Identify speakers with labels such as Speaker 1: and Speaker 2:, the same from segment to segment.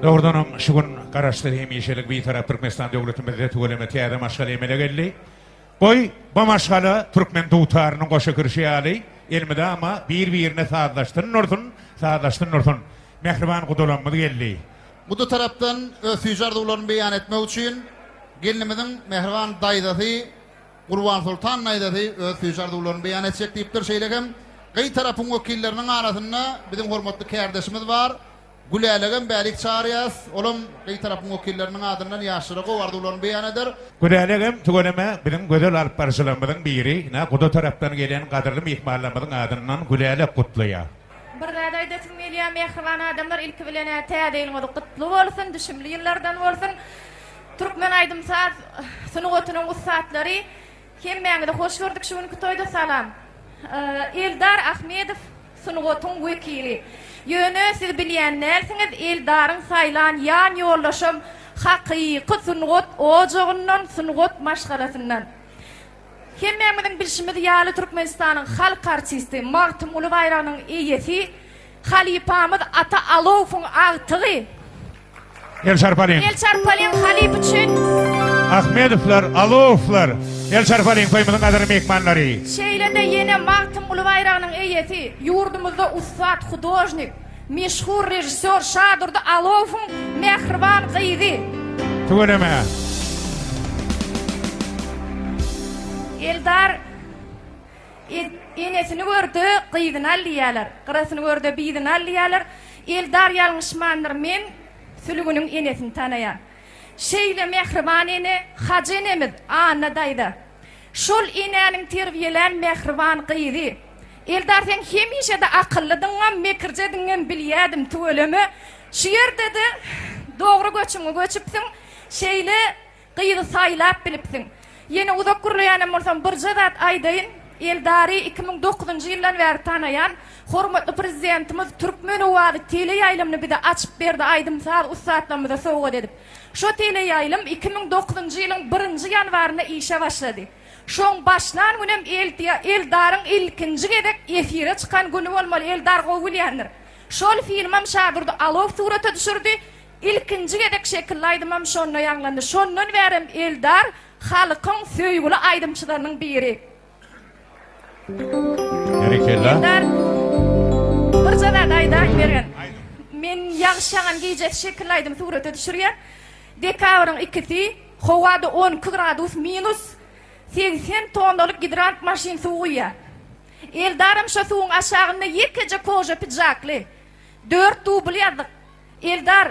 Speaker 1: Doğrudan şu gün garaşdyrýym ýeşelik bir tarap Türkmenistan döwletimizde töweleme täze maşgala emele geldi. Boy bu maşgala Türkmen dowtarynyň goşa kirşi ýaly elmide ama bir-birine saatlaşdyryn Mehriban gudolanmady geldi.
Speaker 2: Bu tarapdan ösüýjar dowlaryny beýan etmek üçin gelinimiziň Mehriban daýdasy Gurban Sultan daýdasy ösüýjar dowlaryny beýan etjek diýipdir şeýlegem. Gyý tarapyň wekilleriniň arasynda bizim hormatly kärdeşimiz bar. Gülälegem bälik çağırýas. Olam gyý tarapyň wekilleriniň adyndan ýaşyryk owardularyny beýan eder.
Speaker 1: Gülälegem töweleme bizim gözel alyp barşylarymyzyň biri, gudo tarapdan gelen gadyrly mehmanlarymyzyň adyndan güläleg gutlaýar.
Speaker 3: Bir zat aýdatym gelýär mehriban adamlar ilki bilen täze ýylmady gutly bolsun, düşümli ýyllardan bolsun. Türkmen aýdym saz sunugatynyň ustatlary hemmäňe hoş gördük şu günki toýda salam. Eldar Ahmedow sunugatyň wekili. Ýöne siz bilýänlersiňiz Eldaryň saýlan ýan ýollaşym hakyky sunugat ojagyndan sunugat maşgalasyndan. Hemmäňiziň bilişimiz ýaly Türkmenistanyň halk artisti Magtym Ulybaýragynyň eýesi Halipamyz Ata Alowowyň agtygy.
Speaker 1: Elçarpalyň
Speaker 3: Halip üçin
Speaker 1: Ahmedowlar, Alowowlar, Elçarpalyň toýmyzyň gadyrly mehmanlary.
Speaker 3: Şeýlede ýene Magtym Ulybaýragynyň eýesi ýurdumyzda ustad hudojnik, meşhur rejissor Şadurdy Alowowyň Mehriban gyzy.
Speaker 1: Töweleme.
Speaker 3: Eldar enesini gördü, gyzyny alýarlar. Gyrasyny gördü, biýdini alýarlar. Eldar ýalňyşmandyr, men sülgüniň enesini tanaýar. Şeýle Mehriban ene Haji enemiz Anna daýda. Şol enäniň terbiýelen Mehriban gyzy. Eldar sen hemişe de akyllydyň, mekirjediň, bilýärdim töweleme. Şu ýerde dogry göçüňi göçüpsiň, şeýle gyzy saýlap bilipsiň. Yine uzak gurlayanam bolsam bir zat aýdaýyn. Eldary 2009-njy ýyldan bäri tanaýan hormatly prezidentimiz Türkmen owady tele ýaýlymyny bir de açyp berdi aýdym saz ustatlarymyza sowgat edip. Şo tele ýaýlym 2009-njy ýylyň 1-nji ýanwaryna işe başlady. Şoň başlan günem Eldaryň ilkinji gedek efire çykan güni bolmaly Eldar gowulýandyr. Şol filmam Şadurdy Alow surata düşürdi. İlkinji gedek şekilläýdym şonda ýanglandy. Şondan berem Eldar halkyň söýgüli aýdymçylarynyň biri.
Speaker 1: Berekella.
Speaker 3: Eldar bir zat aýdaýan bergen. Men ýagşagan gijet şekilläýdym surata düşürýär. Dekabryň 2-si howada 10 gradus minus 80 tonnalyk gidrant maşin suwuýar. Eldarym şo suwuň aşagynda ýekece koja pidjakly. 4 dubl ýazdyk. Eldar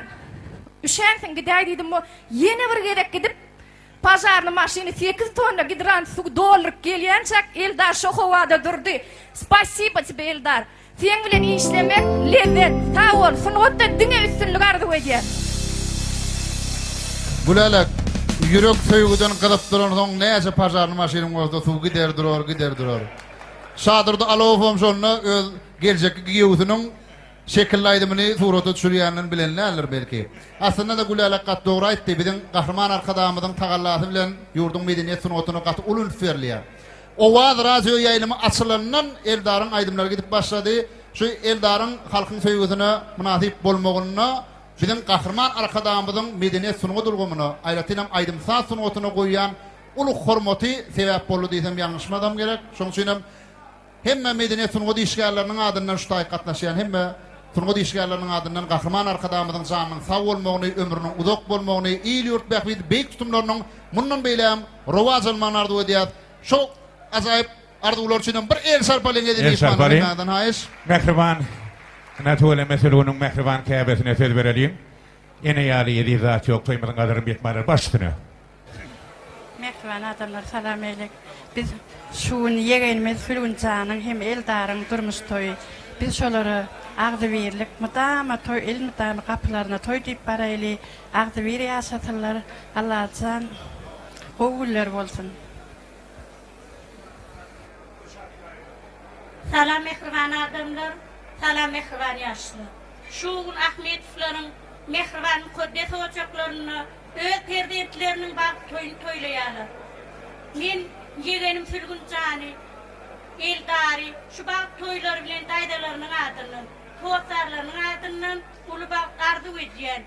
Speaker 3: üşensiň gidaý diýdim bu ýene bir gerek gidip pazarny maşiny 8 tonna gidrant suw dolduryp gelýänçek Eldar şo howada durdy. Spasibo тебе, Eldar. Sen bilen işlemek lezzet, sağ ol. Sunugutda diňe üstünlük arzu edýär.
Speaker 2: Güläleg ýürek söýgüden gyzyp duran soň näçe pazarny maşynyň bolsa suw gider durar. Şadurdy Alowowym şonu öz geljekki giýewsiniň şekilläýdymyny surata düşürýäniň bilenlerler belki. Aslında da güläleg gat dogry aýtdy. Biziň gahrman arkadamyzyň tagallasy bilen ýurdun medeniýet sunugatyny gat ulun ferliýär. Owaz radio ýaýlymy açylandan Eldaryň aýdymlary gidip başlady. Şu Eldaryň halkyň söýgüsine munasyp bolmagyna biziň gahrman arkadamyzyň medeniýet sunugy durgumyny aýratynam aýdymsaz sunugatyna goýýan uluk hormaty sebäp boldy diýsem ýalňyşmadam gerek. Şoň üçin hemme medeniýet sunugy işgärleriniň adyndan şu taý gatnaşýan hemme sunugy işgärleriniň adyndan gahrman arkadamyzyň janynyň sag bolmagyny, ömrüniň uzak bolmagyny, ýyl ýurt bähbidi beýik tutumlarynyň mundan beýlem rowaj alman arzu edýär. Şo ajaýyp arzular üçin bir Elçarpalyň edilýän haýyş.
Speaker 1: Mehriban Natole meselunun Mehriban käbesine söz bereliyim. Ene ýaly ýedi zat ýok toýmyzyň gadyrly mehmanlar başlygyny.
Speaker 4: Mehriban adamlar salam eýlek. Biz şuny ýegenimiz Fülünçanyň hem Eldaryň durmuş toýy. Biz şolary agdy berlik, mudama toy elmidama kapylaryna toy diýip baraýly. Agdy ber ýaşatyrlar. Allah'tan gowullar bolsun.
Speaker 5: Salam mehriban adamlar, salam mehriban ýaşlar. Şu gün Ahmedowlaryň mehriban koddes ojaklaryny öz perdetleriniň bak toýuny toýlaýarlar. Men ýegenim Fülünçany, Eldary şu bak toýlary bilen daýdalarynyň adyndan, toýlarlarynyň adyndan ulu bak arzu edýän.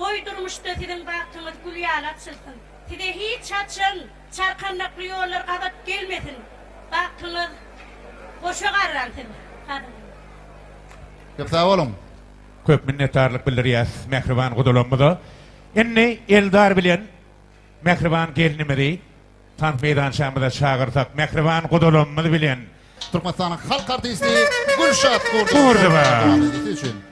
Speaker 5: Oydurmuşda sizin baktığınız gülýal açılsın. Size hiç açın, çarkanlıklı yollar kapat gelmesin. Baktığınız boşa garransın. Hadi.
Speaker 2: Köp sağ olun.
Speaker 1: Köp minnetdarlyk bildirýäs Mehriban Gudolanmyda. Indi Eldar bilen Mehriban gelinimidi tant meydançamyda çağırsak Mehriban Gudolanmydy bilen
Speaker 2: Türkmenistan'ın halk artisti Gülşat
Speaker 1: Kurdaba.
Speaker 2: için.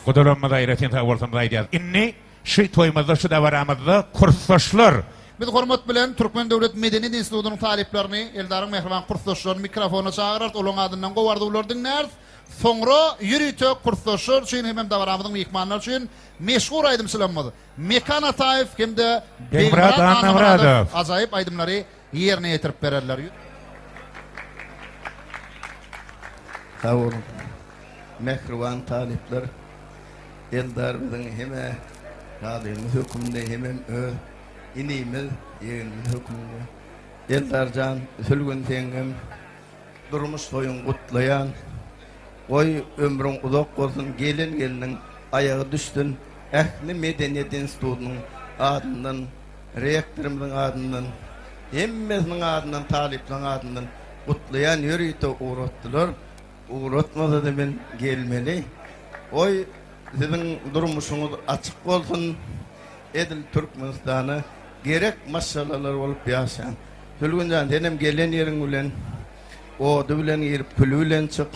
Speaker 1: Gudalanmada ayretin ta bolsam aýdýar. Inni şu toýmazda şu dawaramyzda kursdaşlar
Speaker 2: Biz hormat bilen Türkmen Döwlet Medeni Institutynyň taliplerini Eldaryň mehriban kursdaşlaryny mikrofona çağırar, olaň adyndan gowardy ular dinler. Soňra ýürüýte kursdaşlar üçin hem dawaramyzyň mehmanlar üçin meşhur aýdym salamady. Mekan Ataev hemde
Speaker 1: Begmurad Anamradov
Speaker 2: ajaýyp aýdymlary ýerine ýetirip bererler.
Speaker 6: Sağ olun. Mehriban talipler, eldarımızın heme radiyemiz hükümde hemen inimiz yeğenimiz hükümde. Eldarcan, sülgün tengem, durmuş toyun kutlayan, oy ömrün uzak olsun, gelinin ayağı düştün, ehli medeniyet institutunun adından, rektörümüzün adından, hemmesinin adından, taliplerin adından kutlayan yürüyte uğrattılar. Uğratmadı da ben gelmeli. Oy sizin durmuşunuz açık olsun. Edil Türkmenistan'a gerek masalalar olup yaşayan. Sülgüncan denem gelen yerin bilen, odu bilen girip pülü bilen çık.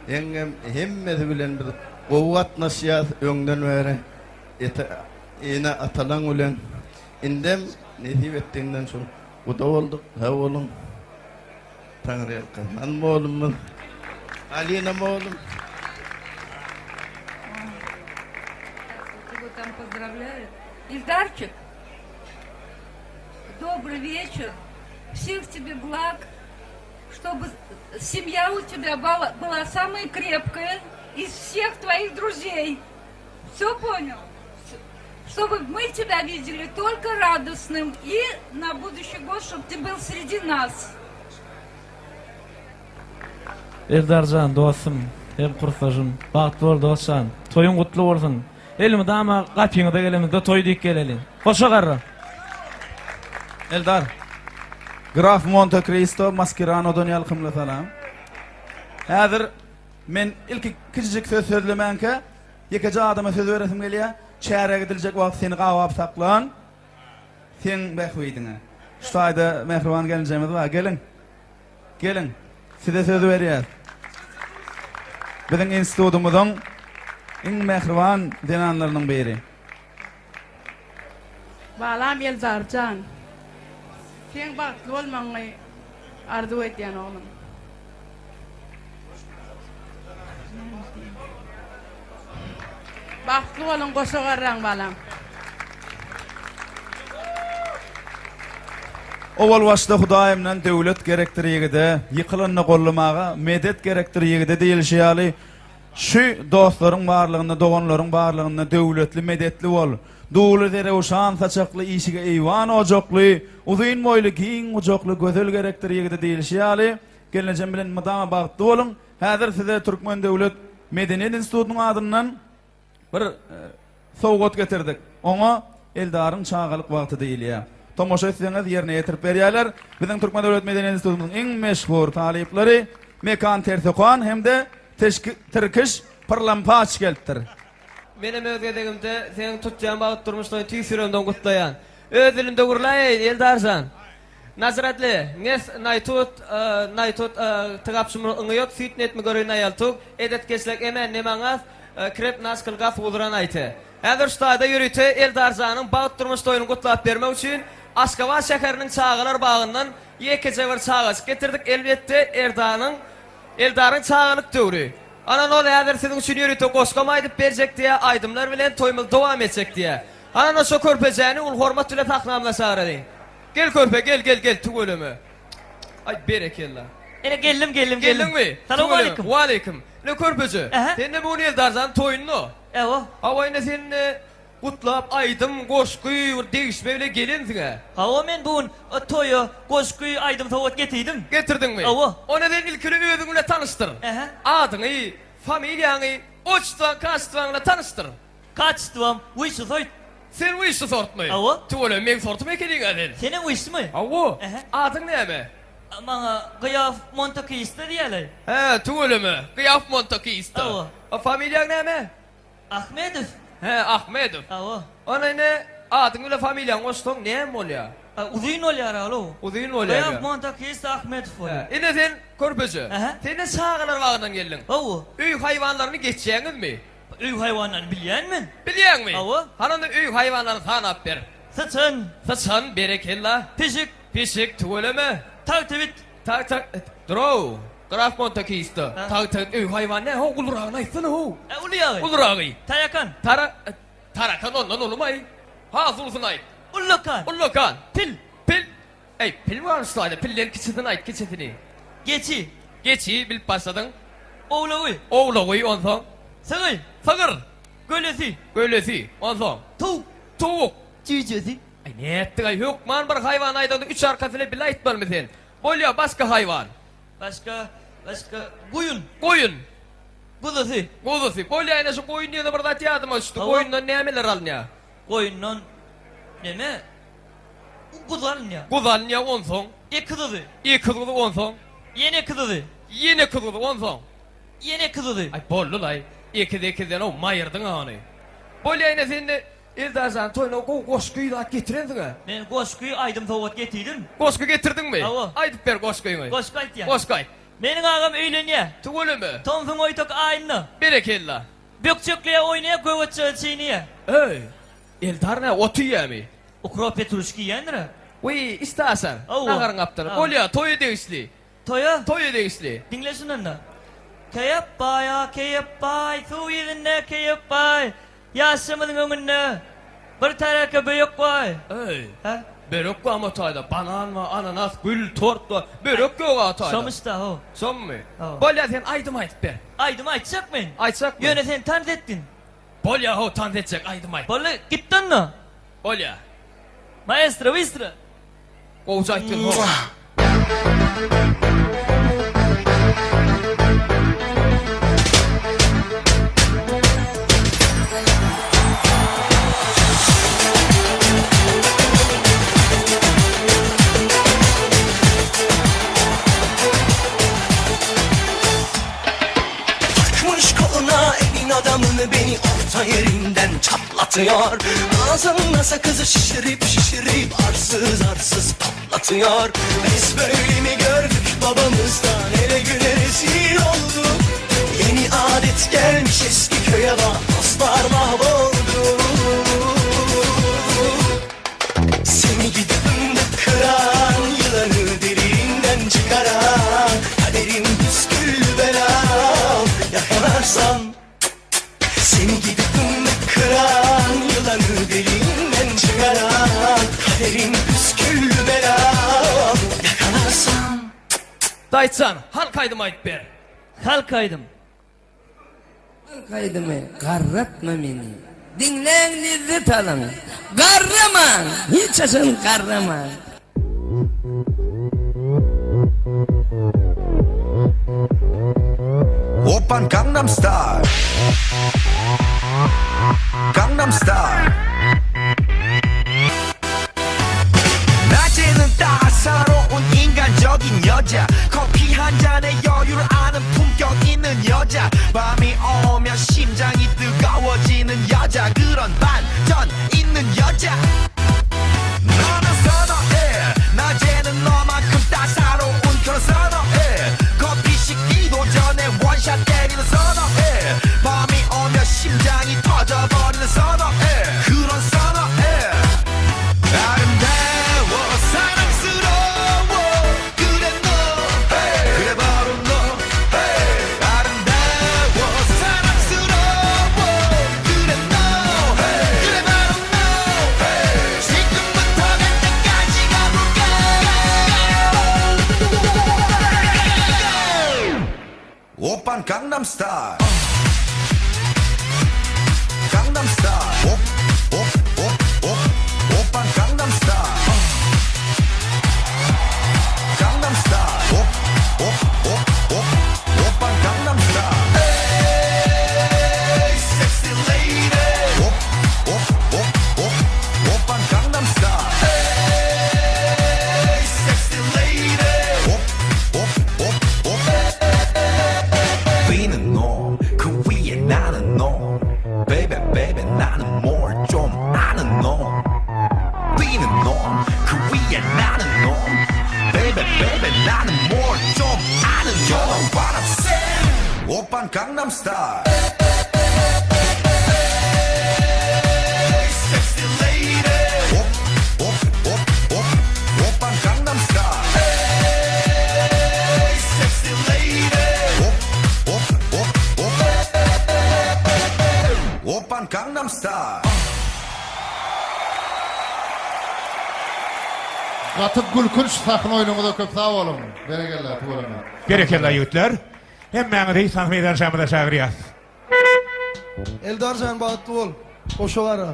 Speaker 6: Engem hemmesi bilen bir kuvvet nasihat öňden beri ene atalan bilen indem nesip ettiğinden sonra uda olduk. Ha oğlum Tanrı'ya kazanma oğlum. Alina oğlum.
Speaker 7: Там поздравляю. Ильдарчик, добрый вечер. Всех тебе благ, чтобы семья у тебя была самая крепкая из всех твоих друзей. Все понял? Чтобы мы тебя видели только радостным и на будущий год, чтобы ты был среди нас.
Speaker 8: Eldarjan dostum, hem kursdaşym, bagtly bol dostan. Toyun gutly bolsun. Elimi dama gapyňyza gelemizde toy diýip geleli. Hoşa garra.
Speaker 9: Eldar. Graf Monte Cristo Mascherano'dan ýalkymly salam. Häzir men ilki kiçijik söz sözlemenke, ýekeje adama söz beresim gelýär. Çäre gidiljek wagt seni gawap saklan. Sen behweýdiňe. Şu aýda mehriban gelinjemiz bar. Gelin. Gelin. Size söz berýär. Biziň institutumyzyň iň mehriban denanlarynyň biri.
Speaker 4: Balam Eldarjan. Sen bagtly bolmaňy arzu etýän oglum. Bagtly bolun goşa garraň balam.
Speaker 9: Owal başda Hudaýymdan döwlet gerektirýigide, ýykylanyny gollamaga medet gerektirýigide diýilýär. Şu dostlaryň barlygyny, doganlaryň barlygyny döwletli medetli bol. Dowlu dere uşan saçakly işige eýwan ojokly, uzyn moýly giň ojokly gözel gerektirýigide diýilýär. Gelenjem bilen mydama bagtly bolun. Häzir size Türkmen Döwlet Medeniyet Institutynyň adyndan bir sowgat getirdik. Oňa Eldaryň çağalyk wagty diýilýär. Tomoşa etseňiz ýerine ýetirip berýärler. Biziň Türkmen Döwlet Medeniyet Institutynyň iň meşhur talipleri Mekan Tersekan hemde Türkiş Parlampaç gelipdir.
Speaker 10: Benim özgedegimde senin tutacağın bağıt durmuşluğun tüysürümden kutlayan. Öz dilimde gurlay Eldarjan. Nazaretli, nes naytut tıgapşımı ıngı yok, sütnet mi görüyün ayaltuk, edet geçlek emen nemaňaz, krep naskıl gaf ulduran aýty. Häzir şutada ýürüýte Eldarjanyň bağıt durmuşluğunu kutlap bermek üçin Aşgabat şäheriniň çağalar bagyndan ýekeje bir çağaç getirdik. Elbetde Eldaryň çağalyk döwri. Anan ol häzir siziň üçin ýürüýte goşgam aýdyp berjek diýe, aýdymlar bilen toýmul dowam etjek diýe. Anan şo körpejäni ul hormat bilen taknamlaşaryň. Gel körpe, gel tugölümi. Ay berekella.
Speaker 8: Ene geldim.
Speaker 10: Geldingmi?
Speaker 8: Salamu alaykum.
Speaker 10: Wa alaykum. Ne körpeje? Sende bu Eldarjan toýuny.
Speaker 8: Ewa.
Speaker 10: Hawaýyna sen kutlap aýdym, goşky, degişme bile gelindiňe.
Speaker 8: Hawa men bugün toýu, goşky aýdym sowat getirdim.
Speaker 10: Getirdiňmi?
Speaker 8: Ewa.
Speaker 10: Ona den ilkini özüň bilen tanıştyr. Adyňy, familiýaňy, oçdan, kaçdan bilen tanıştyr.
Speaker 8: Kaçdym, wişi soýt.
Speaker 10: Sen wişi sortmy?
Speaker 8: Ewa.
Speaker 10: Tuwala men sortmy ekeniň aden.
Speaker 8: Senin wişimi?
Speaker 10: Awa. Adyň näme?
Speaker 8: Maňa Gyaf Montecristo diýerler.
Speaker 10: He, tuwalamy. Gyaf Montecristo.
Speaker 8: Ewa.
Speaker 10: O familiýaň näme?
Speaker 8: Ahmedov.
Speaker 10: He, Ahmedov.
Speaker 8: Ewa.
Speaker 10: Ona ne? Adyň bilen familiýaň oçdan näme bolýar?
Speaker 8: Uzyn bolýar alo.
Speaker 10: Uzyn bolýar.
Speaker 8: Gyaf Montecristo Ahmedov bolýar.
Speaker 10: Ine sen körpeje.
Speaker 8: Aha.
Speaker 10: Sen de çağalar bagyndan geldin.
Speaker 8: Ewa.
Speaker 10: Üy haýwanlaryny geçýäňizmi?
Speaker 8: Üy hayvanlarını bilýänmi?
Speaker 10: Bilýän mi?
Speaker 8: Awa.
Speaker 10: Hananda üy hayvanlaryny sanap ber.
Speaker 8: Sıçan,
Speaker 10: Sıçan, berekella.
Speaker 8: pişik,
Speaker 10: Pişik, tuvaleme.
Speaker 8: taktivit.
Speaker 10: Tak. Draw. Graf Montekisto.
Speaker 8: Ha.
Speaker 10: Tak, üy hayvan ne? Ho, ulurağına aýtsana ho.
Speaker 8: Uliyağı.
Speaker 10: Ulurağı.
Speaker 8: Tayakan,
Speaker 10: Tarakan ondan olmay. Hazırsın ayt.
Speaker 8: ullokan,
Speaker 10: Ullokan.
Speaker 8: pil,
Speaker 10: Pil. Ey, pil var slayda. Pillerin kiçitini ayt, kiçitini.
Speaker 8: geçi,
Speaker 10: Geçi, bilip başladın.
Speaker 8: oğlağı,
Speaker 10: Oğlağı ondan.
Speaker 8: sığıy,
Speaker 10: Fagır.
Speaker 8: gölesi,
Speaker 10: Gölesi ondan.
Speaker 8: tavuk,
Speaker 10: Tavuk.
Speaker 8: cücesi.
Speaker 10: Ay ne ettin ay hükman bir hayvan aydan 3 arkasıyla bile aytmar mı sen? Bolya başka hayvan.
Speaker 8: Başka, koyun,
Speaker 10: Koyun.
Speaker 8: kuzusu,
Speaker 10: Kuzusu. Bolya ayna şu koyun diye de burada tiyadım açtı.
Speaker 8: Tamam.
Speaker 10: Koyundan ne ameler alın ya?
Speaker 8: koyundan, neme? Kuzuların ya.
Speaker 10: Kuzan ya onson.
Speaker 8: Kızıdı,
Speaker 10: İyi kızılı onson.
Speaker 8: yine kızıdı,
Speaker 10: Yine kızılı onson.
Speaker 8: yine kızıdı.
Speaker 10: Ay bollu lay. İkiden o mayırdın ağını. Bolya ayna sen de İldarsan toyuna o koşkuyu da getirendin ha.
Speaker 8: Ben koşkuyu aydım tavat getirdim.
Speaker 10: Koşku getirdin mi?
Speaker 8: Ava.
Speaker 10: Aydıp ver koşkuyu.
Speaker 8: Koşku ayt ya.
Speaker 10: Koşkay.
Speaker 8: Benim ağam öyleniyor.
Speaker 10: Tuğulu mu?
Speaker 8: Tonsun oytok aynı.
Speaker 10: Berekella.
Speaker 8: Bökçöklüğe oynaya koyvatça çiğniye.
Speaker 10: Ey. İldar ne? Otu ya mi?
Speaker 8: Ukro Petruşki yendir.
Speaker 10: Uy istersen.
Speaker 8: Ava.
Speaker 10: Nagarın kaptanı.
Speaker 8: Ava.
Speaker 10: Bolya toyu değişli.
Speaker 8: Toya.
Speaker 10: Toyu değişli.
Speaker 8: Dinle şundan da. Keyappay ya keyappay. Su yüzünde keyappay. Yaşamının önünde. Bir taraka büyük koy.
Speaker 10: Ey.
Speaker 8: Ha?
Speaker 10: Börek var mı tayda? Banan mı? Ananas, gül, tort var. Börek yok ha tayda.
Speaker 8: Sonuçta o.
Speaker 10: Son mu?
Speaker 8: Ava.
Speaker 10: Bolya sen aydım ayt be.
Speaker 8: Aydım aytacak mıyım?
Speaker 10: Aytsak mı?
Speaker 8: Yöne sen tanrı ettin.
Speaker 10: Bolya ho tanz edecek aydım ayt.
Speaker 8: Bolle gittin mi?
Speaker 10: Bolya.
Speaker 8: Maestro, maestro.
Speaker 10: Kovucu ayttın ho.
Speaker 11: Takmış koluna elin adamını beni orta yerinden çatlatıyor. Ağzımda sakızı şişirip arsız arsız patlatıyor. Biz böyle mi gördük babamızdan, ele güne rezil olduk. Yeni adet gelmiş eski köye bak, dostlar mahvoldu. Seni gidip fındık kıran, yılanı derinden çıkaran, kaderin püskül belam yakalarsan. Seni gidip fındık kıran, yılanı derinden çıkaran, kaderin püskül belam yakalarsan.
Speaker 10: Daytsan, halk aydım ayt be.
Speaker 8: Halkaydım.
Speaker 12: Kaydımı garratma beni. Dinlen lezzet alın. Garrama. Hiç asın garrama.
Speaker 11: Open Gangnam Style. Gangnam Style. 낮에는 따사로운 인간적인 여자, 커피 한 잔에 여유를 아는 품격 있는 여자, 밤이 오면 심장이 뜨거워지는 여자, 그런 반전 있는 여자. 너는 선호해. 낮에는 너만큼 따사로운 그런 선호해. 커피 식기도 전에 원샷 때리는 선호해. 밤이 오면 심장이 터져버리는 선호해. 그런 선호해. 아름다워 사랑스러워 그래 너 hey. 그래 바로 너 hey. 아름다워 사랑스러워 그래 너 hey. 그래 바로 너 hey. 지금부터 갈 때까지 가볼까. 오빤 강남스타일. 강남스타일. 오빤 강남스타일. 강남스타일. 오빤 강남스타일. Hey, sexy lady. 오빤 강남스타일. Hey, sexy lady. B는 너, 그 위에 나는 너. Baby, baby, 나는 more 좀 아는 너. B는 너, 그 위에 나는 너. Baby, baby, 나는 more 좀 아는 너. You know what I'm saying? 오빤 강남스타일. Gangnam Style.
Speaker 2: Gatyp gülkünç sakın oyunumuza köp sağ olun. Berekeller tuğrana.
Speaker 1: Gerekli yiğitler. Hemmeňizi Ihsan meydan şamyda çagyrýas.
Speaker 13: Eldarjan bagtly bol. Goşagara.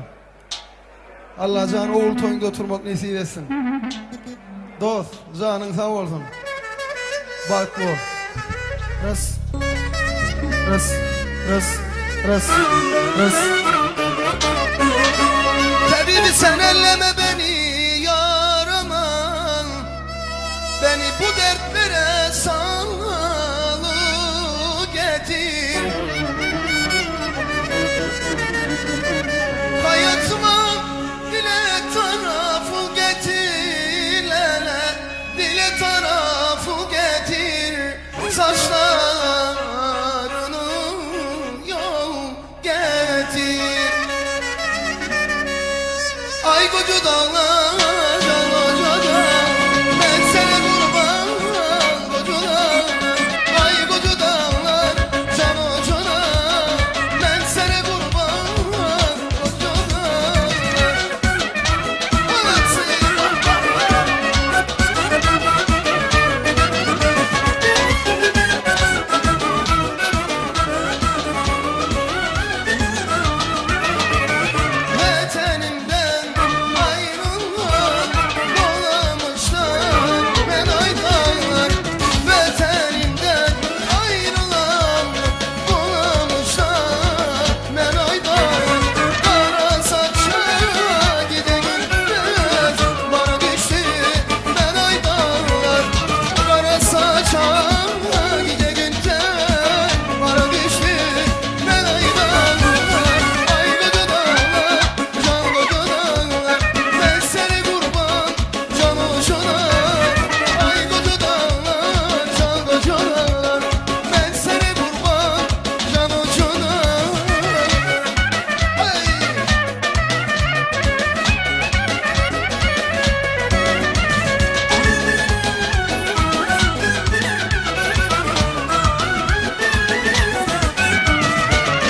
Speaker 13: Allah jan oğul toýunda oturmak nesip etsin. Dost, janyň sag bolsun. Bagtly bol. Ras. Ras. Ras. Ras. Ras. Tabibi sen elleme beni yaraman. Beni bu dertlere salı getir. Hayatıma dile tarafı getir. Lele, dile tarafı getir. Saçlarını yol getir. Ay koca dağlar, ben sana kurban koca dağlar. Ay koca dağlar, can ocağına, ben sana kurban koca dağlar. Vatanımdan ayrılan olamışlar ben aydanlar. Vatanımdan ayrılan olamışlar ben aydanlar. Kara saçlı giden gülmez bana düştü ben aydanlar. Kara saçlı giden gülmez bana düştü ben aydanlar. Ay koca dağlar, can koca dağlar, ben seni kurban can hoşuna. Ay koca dağlar, can koca dağlar, ben seni kurban can hoşuna. Ay.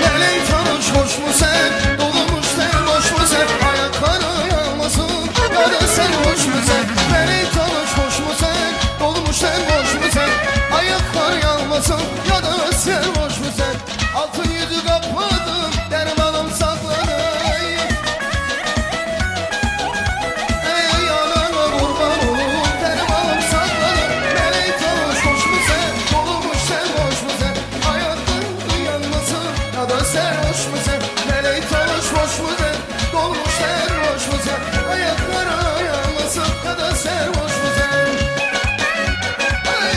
Speaker 13: Leley tanış hoş mu sen? Dolmuş sen boş mu sen? Ayakları yanmasın ya da sen hoş mu sen? Leley tanış hoş mu sen? Dolmuş sen boş mu sen? Ayaklar yanmasın ya da sen hoş mu sen? Altın yüzü kapadım dermanım sakladı. Ey anana kurban olup dermanım sakladı. Leley tanış hoş mu sen? Dolmuş sen boş mu sen? Ayaklar yanmasın ya da sen hoş mu sen? Leley tanış hoş mu sen? Dolmuş sen hoş mu sen? Ayaklara yanmasın ya da sen hoş mu sen? Ay!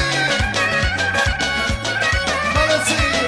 Speaker 13: Anası!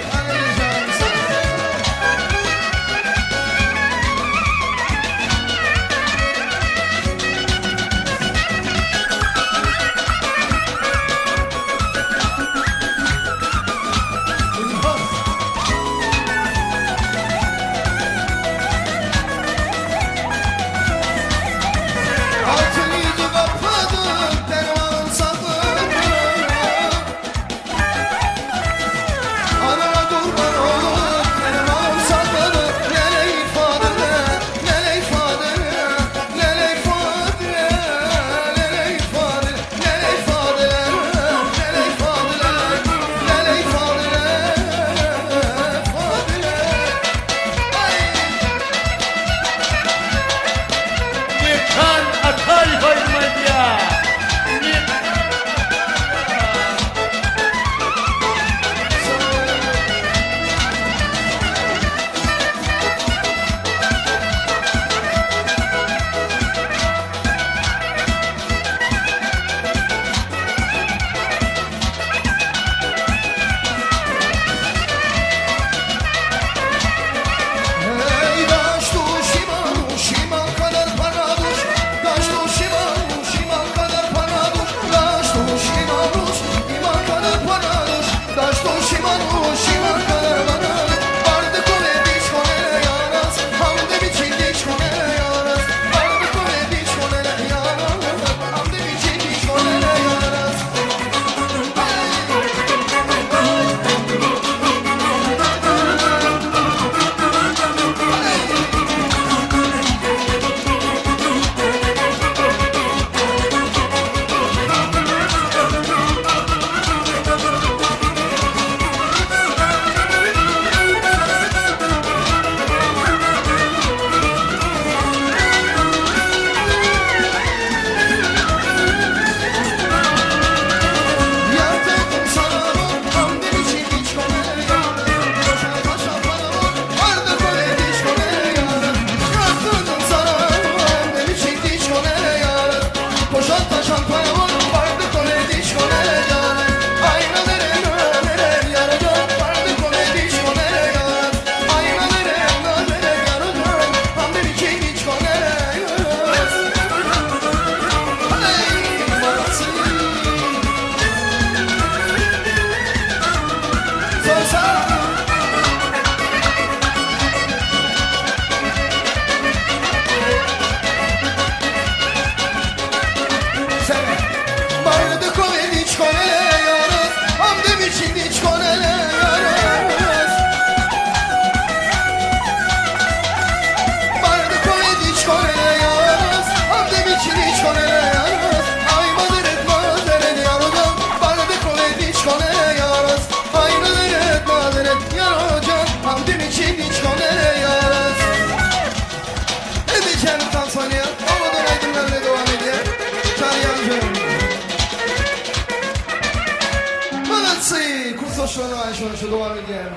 Speaker 13: Soşlanı Ayşe şu devam edelim.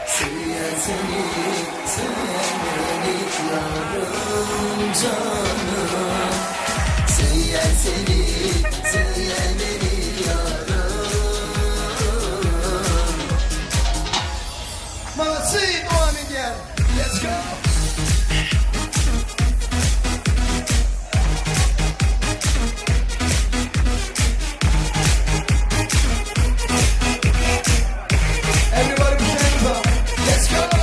Speaker 11: Seviyen seni, seviyen beni yarım canım. Seviyen seni, seviyen beni yarım.
Speaker 13: Молодцы, devam edelim. Let's go. Everybody put your hands up. Let's go.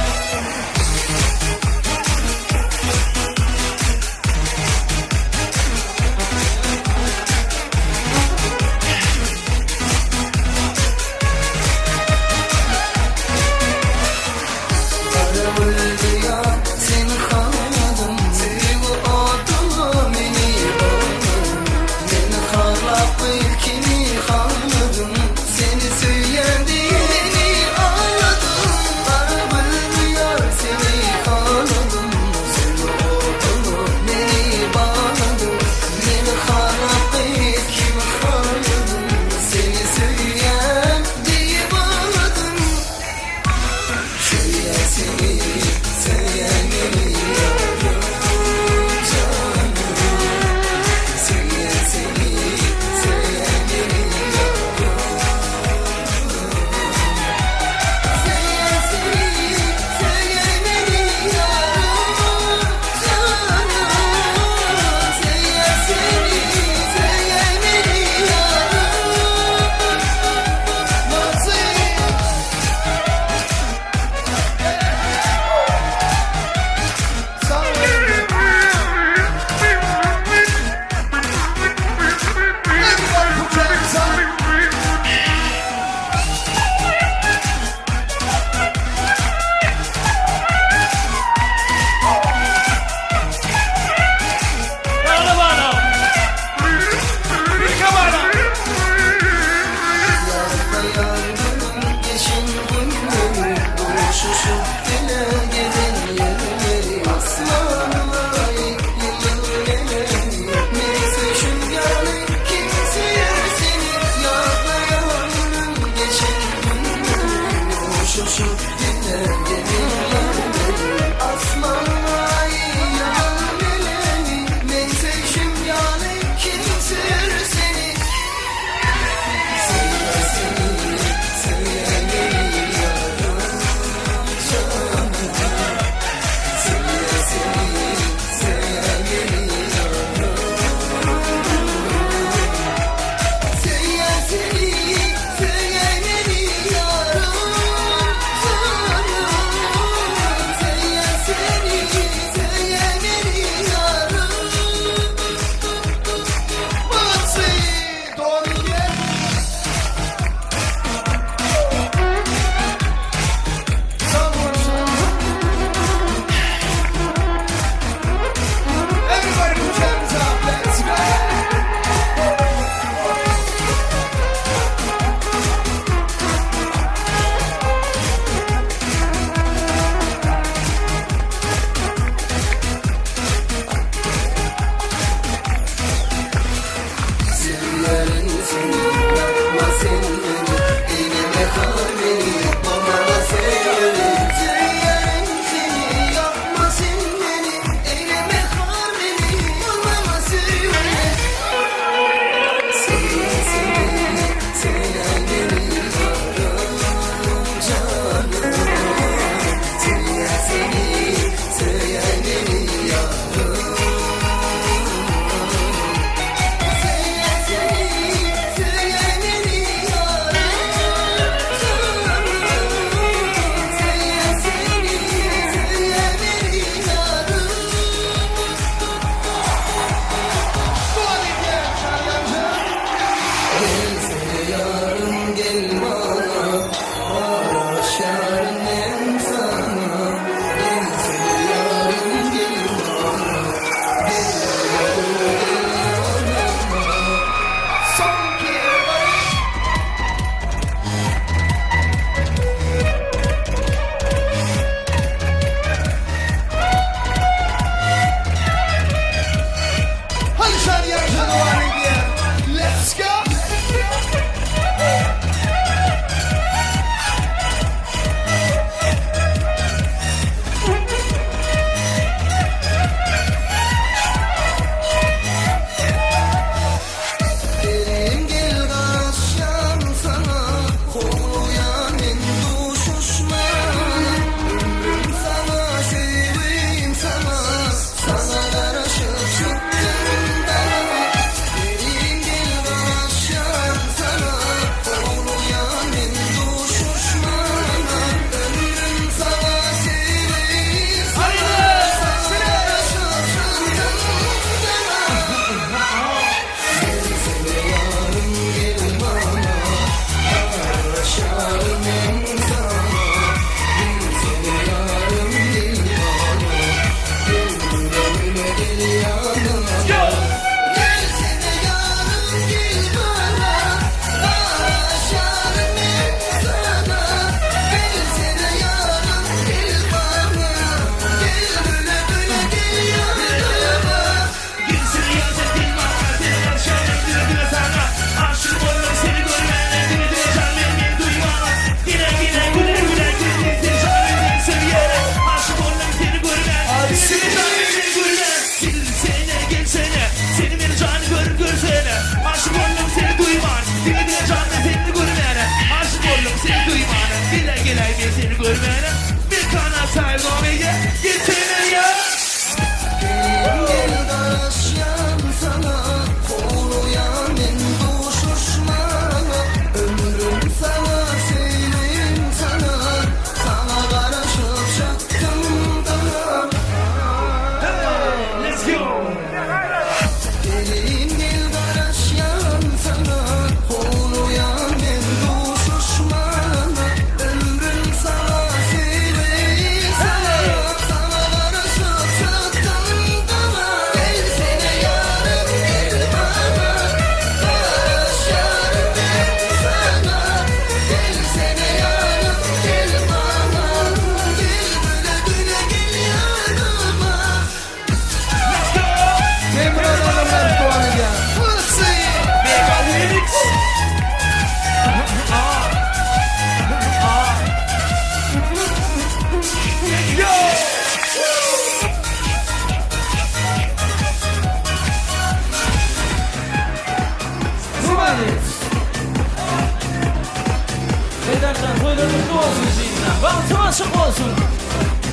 Speaker 8: birlikte olsun zihna. Vakti açık olsun.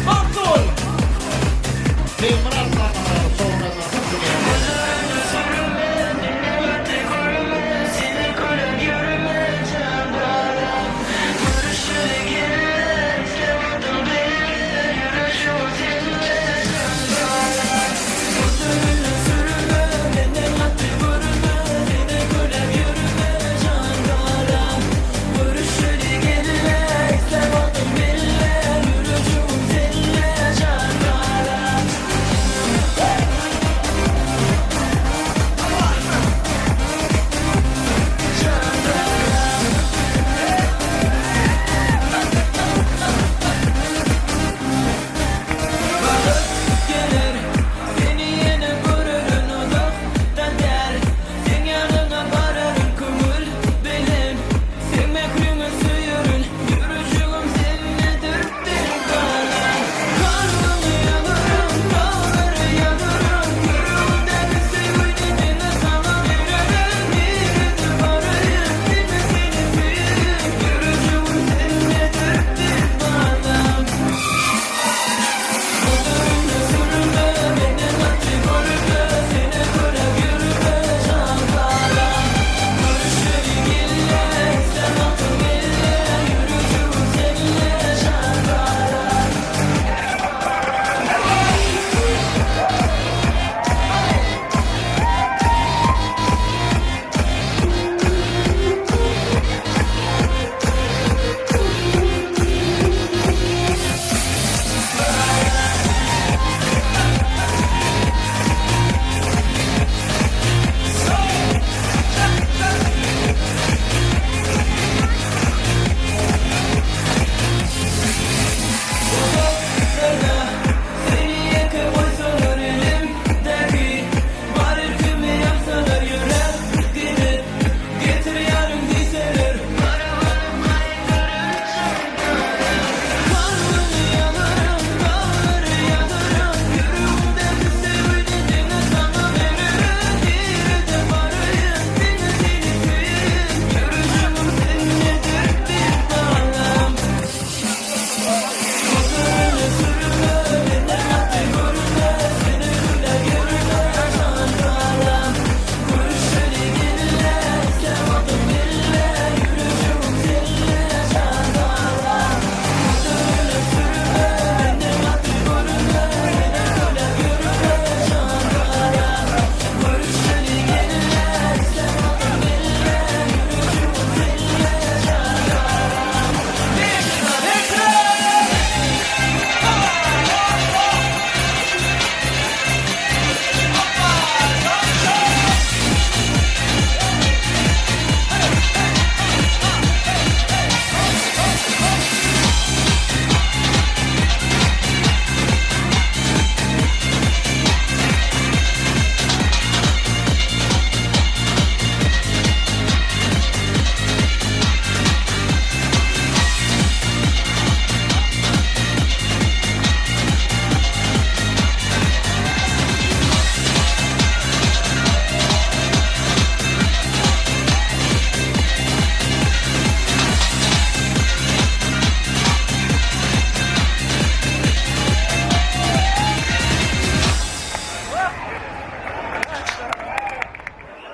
Speaker 8: Vakti ol.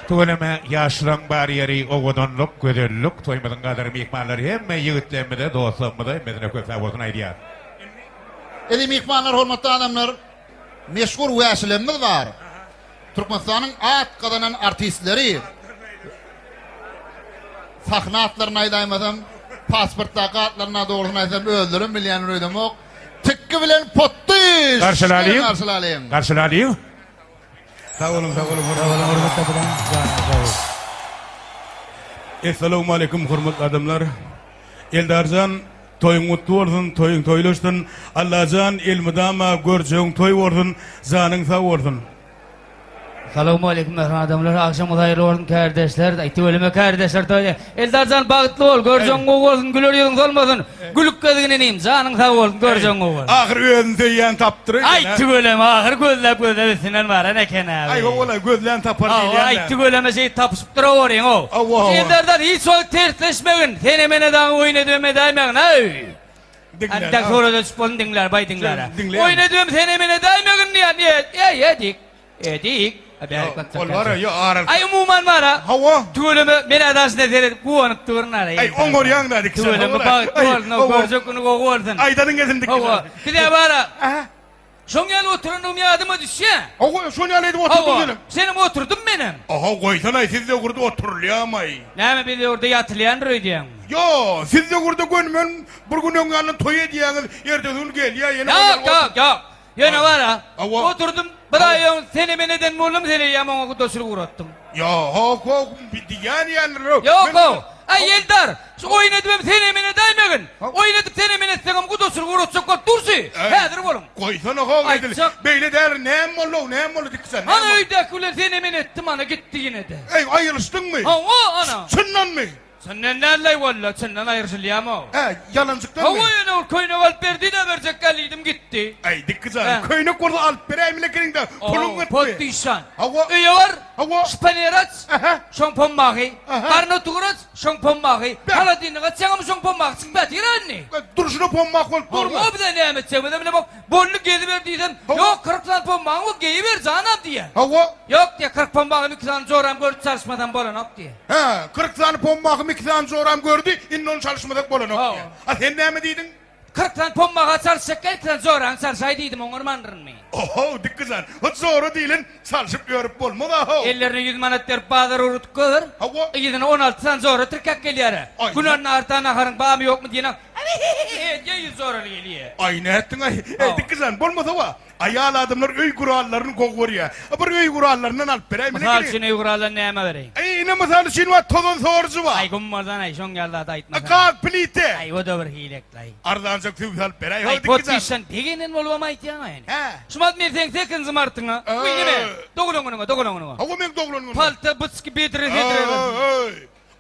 Speaker 1: Tuğleme yaşlan bariyeri oğudunluk, gödüllük, toymadın kadar mihmanları hemme yigitlerimi de, dostlarımı da, hemmedine köfte olsun aydiyat.
Speaker 2: Eli mihmanlar, hormatly adamlar, meşhur wäsilerimiz var. Türkmenistan'ın at kadanan artistleri. Sahna atlarına aydaymazam, pasporttaki atlarına doğrusuna aysam öldürüm, milyon öydüm ok. Tıkkı bilen pottiş!
Speaker 1: Karşılayayım.
Speaker 2: Karşılayayım.
Speaker 1: Karşılayayım.
Speaker 14: Sağ olun. Esselamu aleyküm hurmatly adamlar. Eldarjan toyun mutlu olsun, toyun toylaşsın. Allah'can ilmidama göreceğin toy olsun, zanın sağ olsun.
Speaker 12: Selamun aleyküm adamlar. Akşam hayırlı olsun kardeşler. Aytı ölüme kardeşler tabii. Eldarcan bağıtlı ol. Göreceğin o olsun. Gülür yılın olmasın. Gülük gözüneyim. Canın sağ olsun. Göreceğin o olsun.
Speaker 14: Ahir özün söyleyen taptırır.
Speaker 12: Aytı ölüme. Ahir gözlep sinan var. Ne ken abi.
Speaker 14: Ay ola gözlen tapar değil.
Speaker 12: Aytı ölüme şey tapışıp dura orayın o.
Speaker 14: Allah.
Speaker 12: Eldardan hiç o tersleşmeyin. Tenemene oynadığı daymayın. Ay. Andak sonra da spon dinler. Bay dinler. Oynadığım tenemene daymayın. Niye? Edik.
Speaker 14: Ol var ya ağır.
Speaker 12: Ay umuman var ha.
Speaker 14: Hava.
Speaker 12: Tüylümü beni adasına dedik kuanıp durnar.
Speaker 14: Ay onur yang da dik.
Speaker 12: Tüylümü bağırtlar. Görcek onu koğurdun.
Speaker 14: Aydanın gezindik.
Speaker 12: Hava. Bir de var ha. Şonyal oturun ya adıma düşse.
Speaker 14: Hava şonyal edip oturdum canım.
Speaker 12: Senin oturdun benim.
Speaker 14: Aha koysana siz de kurdu oturuluyamay.
Speaker 12: Ne mi bir de orada yatlayan röydüyen.
Speaker 14: Yo siz de kurdu gönmün bir gün önganın toy ediyeniz ertesi gel ya yeni.
Speaker 12: Yok. Yine var ha.
Speaker 14: Hava.
Speaker 12: Oturdum. Bırakıyorum seni beni neden mi oğlum seni yaman o doşunu uğrattım.
Speaker 14: Ya hok bitti yani.
Speaker 12: Yok o. Ay Yeldar. Oynadım seni beni daymayın. Oynadım seni beni seni bu doşunu uğratacak dursu. Hedir oğlum.
Speaker 14: Koysana hok edil. Beyle der ne mollu diksen.
Speaker 12: Ana öydeküler seni beni ettim ana gitti yine de.
Speaker 14: Ey ayrılıştın mı?
Speaker 12: Ana.
Speaker 14: Sından mı?
Speaker 12: Senden nerede valla senden ayrışılayım o.
Speaker 14: Yalancıktan mı?
Speaker 12: Havaya ne koyuna Alper'di de verecek geliydim gitti.
Speaker 14: Ay dik kızar. Köyüne kurdu Alper'e emile kerinde. Pulun gitti.
Speaker 12: Pottişan.
Speaker 14: Hava.
Speaker 12: Üye var.
Speaker 14: Hava.
Speaker 12: Spanerat. Şampon mağı. Karnaturat. Şampon mağı. Haladini kaçacağım şampon mağı. Sıkbat girenni.
Speaker 14: Duruşuna pommak ol. Durma.
Speaker 12: O bir de ne emeteceğim. Ne bak. Bolluk gezi ver diysem. Yok 40 tane pon mağı o geyi ver canım diye.
Speaker 14: Hava.
Speaker 12: Yok diye 40 pon mağı 2 tane zoram görüp çalışmadan bolan diye.
Speaker 14: 40 tane pommakım 2 tane zoram gördü. İnnon çalışmadık bolan ok diye. Sen ne mi dedin?
Speaker 12: 40 tane pon mağı çalışacak 2 tane zoram çalışaydıydım onu mandırın mı?
Speaker 14: Oho dik kızar. Hiç zoru değilin. Çalışıp görüp bolma da ho.
Speaker 12: Ellerine 100 manat der bağdır urut kılır.
Speaker 14: Hava.
Speaker 12: Gidin 16 tane zoru tırkak geliyor. Günahın artan aharın bağımı yok mu diye. Ya 100 zoru geliyor.
Speaker 14: Ay ne ettin ay. Dik kızar bolma da ayağlı adamlar öy kurallarını koğur ya. Bir öy kurallarından alıp vereyim.
Speaker 12: Misal için öy kurallarını neyme vereyim.
Speaker 14: Ay ne misal için var tozun sorusu var.
Speaker 12: Ay kummazdan ay şon geldi ata itmesen.
Speaker 14: Kalk plite.
Speaker 12: Ay o da bir hilekli.
Speaker 14: Ardan çok tüy alıp vereyim.
Speaker 12: Ay potişen teginin olma ihtiyana yani. Şumat merten tekin zımartına. Uyni mi? Dokulonunu.
Speaker 14: Hava men dokulonunu.
Speaker 12: Palta bıtski bedre.